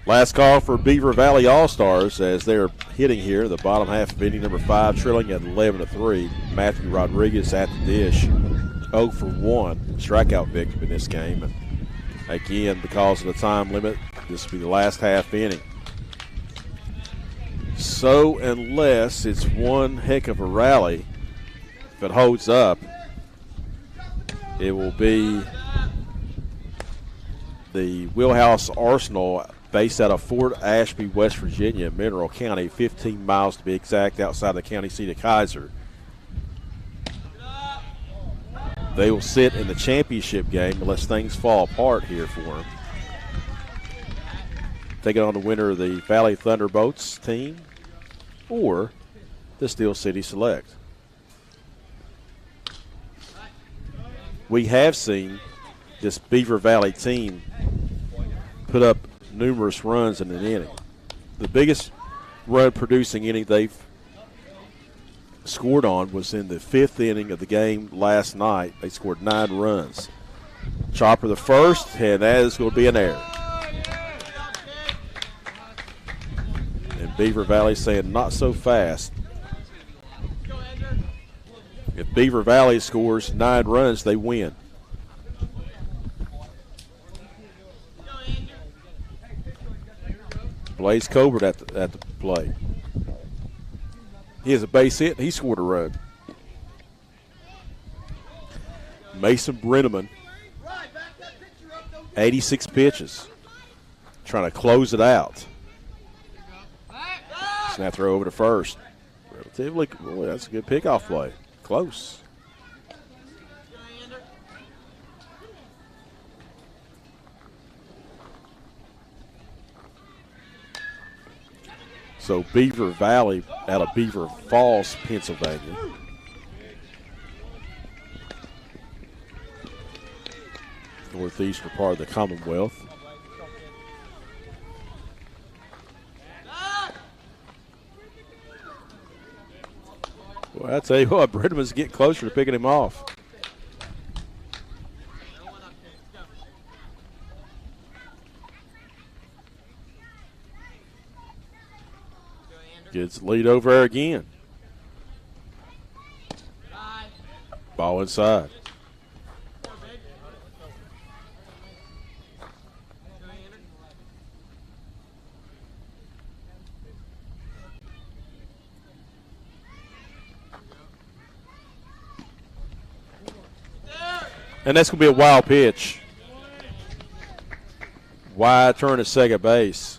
Last call for Beaver Valley All-Stars as they're hitting here in the bottom half of inning number 5, trailing at 11-3. Matthew Rodriguez at the dish, 0 for 1, strikeout victim in this game. And again, because of the time limit, this will be the last half inning. So unless it's one heck of a rally, if it holds up, it will be the Wheelhouse Arsenal, based out of Fort Ashby, West Virginia, Mineral County, 15 miles to be exact, outside the county seat of Kaiser. They will sit in the championship game unless things fall apart here for them. Taking on the winner of the Valley Thunderbolts team or the Steel City Select. We have seen this Beaver Valley team put up numerous runs in an inning. The biggest run producing inning they've scored on was in the 5th inning of the game last night. They scored 9 runs. Chopper the first, and that is going to be an error. And Beaver Valley saying not so fast. If Beaver Valley scores 9 runs, they win. Blaze Colbert at the plate. He has a base hit, and he scored a run. Mason Brenneman, 86 pitches, trying to close it out. Snap throw over to first. Relatively, boy, that's a good pickoff play. Close. So Beaver Valley out of Beaver Falls, Pennsylvania. northeastern part of the Commonwealth. Well, I tell you what, Brenneman's getting closer to picking him off. Gets the lead over there again. Ball inside. And that's going to be a wild pitch. Wide turn to second base.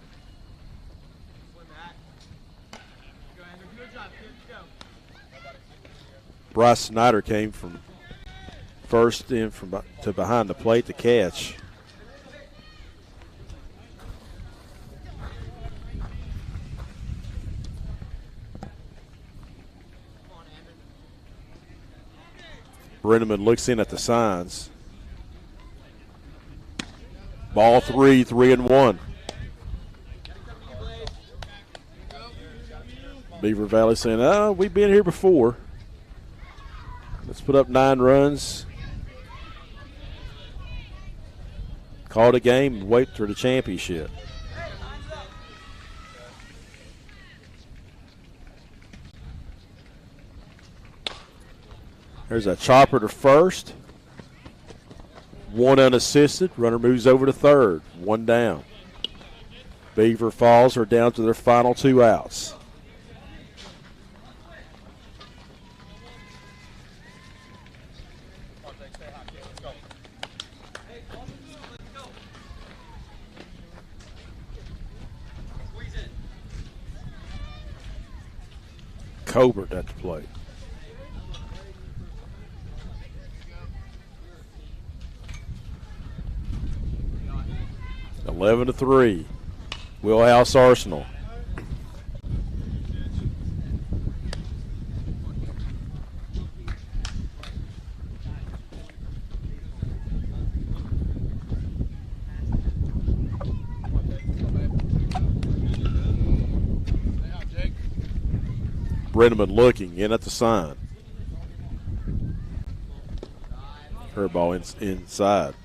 Bryce Snyder came from first in from to behind the plate to catch. Brenneman looks in at the signs. Ball 3, 3-1. Beaver Valley saying, oh, we've been here before. Let's put up 9 runs. Call it a game and wait for the championship. There's a chopper to first. 1 unassisted. Runner moves over to third. 1 down. Beaver Falls are down to their final 2 outs. Colbert at the plate. Eleven to 3. Wheelhouse Arsenal. Brenneman looking in at the sign. Her ball inside.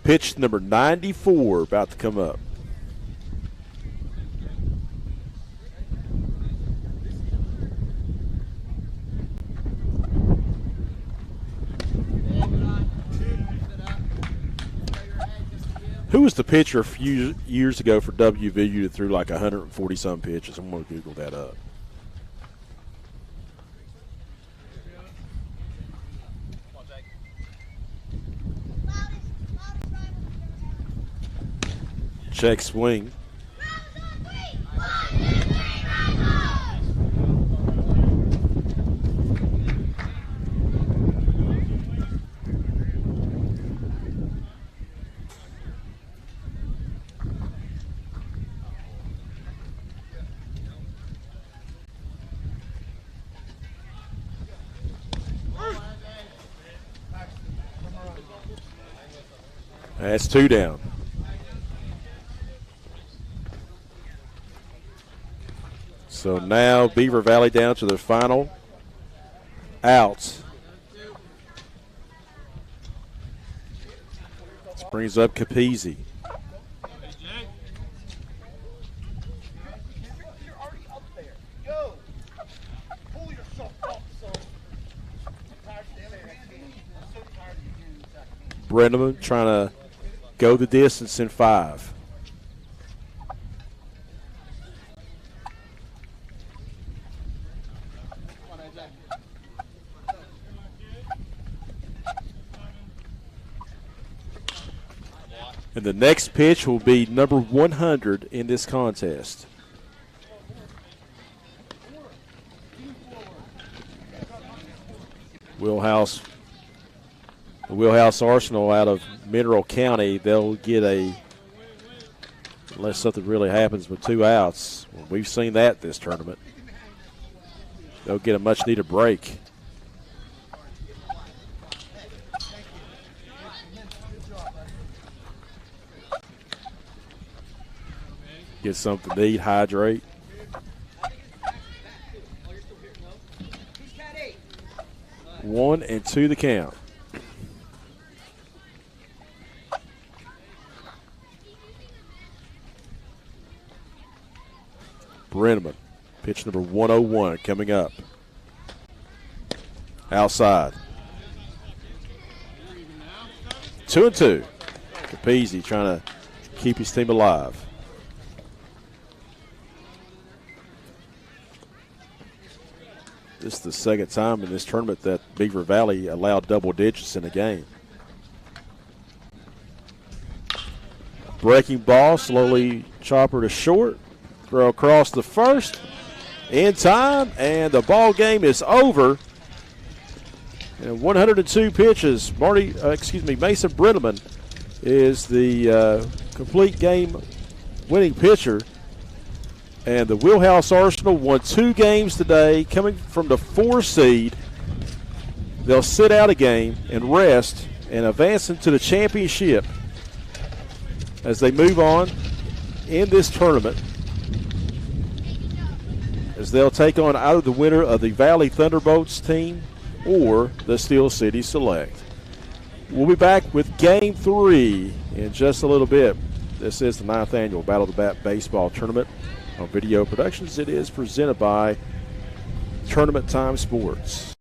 Pitch number 94 about to come up. Who was the pitcher a few years ago for WVU that threw like 140-some pitches? I'm going to Google that up. Check swing. That's 2 down. So now Beaver Valley down to their final outs. This brings up Capizzi. Brenneman trying to go the distance in 5. And the next pitch will be number 100 in this contest. Wheelhouse, the Wheelhouse Arsenal out of Mineral County, they'll get a unless something really happens with 2 outs. Well, we've seen that this tournament. They'll get a much-needed break. Get something to eat, hydrate. One and 2 the count. Brenneman, pitch number 101 coming up. Outside. 2-2. Capizzi trying to keep his team alive. This is the second time in this tournament that Beaver Valley allowed double digits in a game. Breaking ball, slowly chopper to short. Throw across the first. In time, and the ball game is over. And 102 pitches. Mason Brenneman is the complete game winning pitcher. And the Wheelhouse Arsenal won 2 games today, coming from the 4 seed. They'll sit out a game and rest and advance into the championship as they move on in this tournament, as they'll take on either the winner of the Valley Thunderbolts team or the Steel City Select. We'll be back with Game 3 in just a little bit. This is the 9th annual Battle of the Bat Baseball Tournament on Video Productions. It is presented by Tournament Time Sports.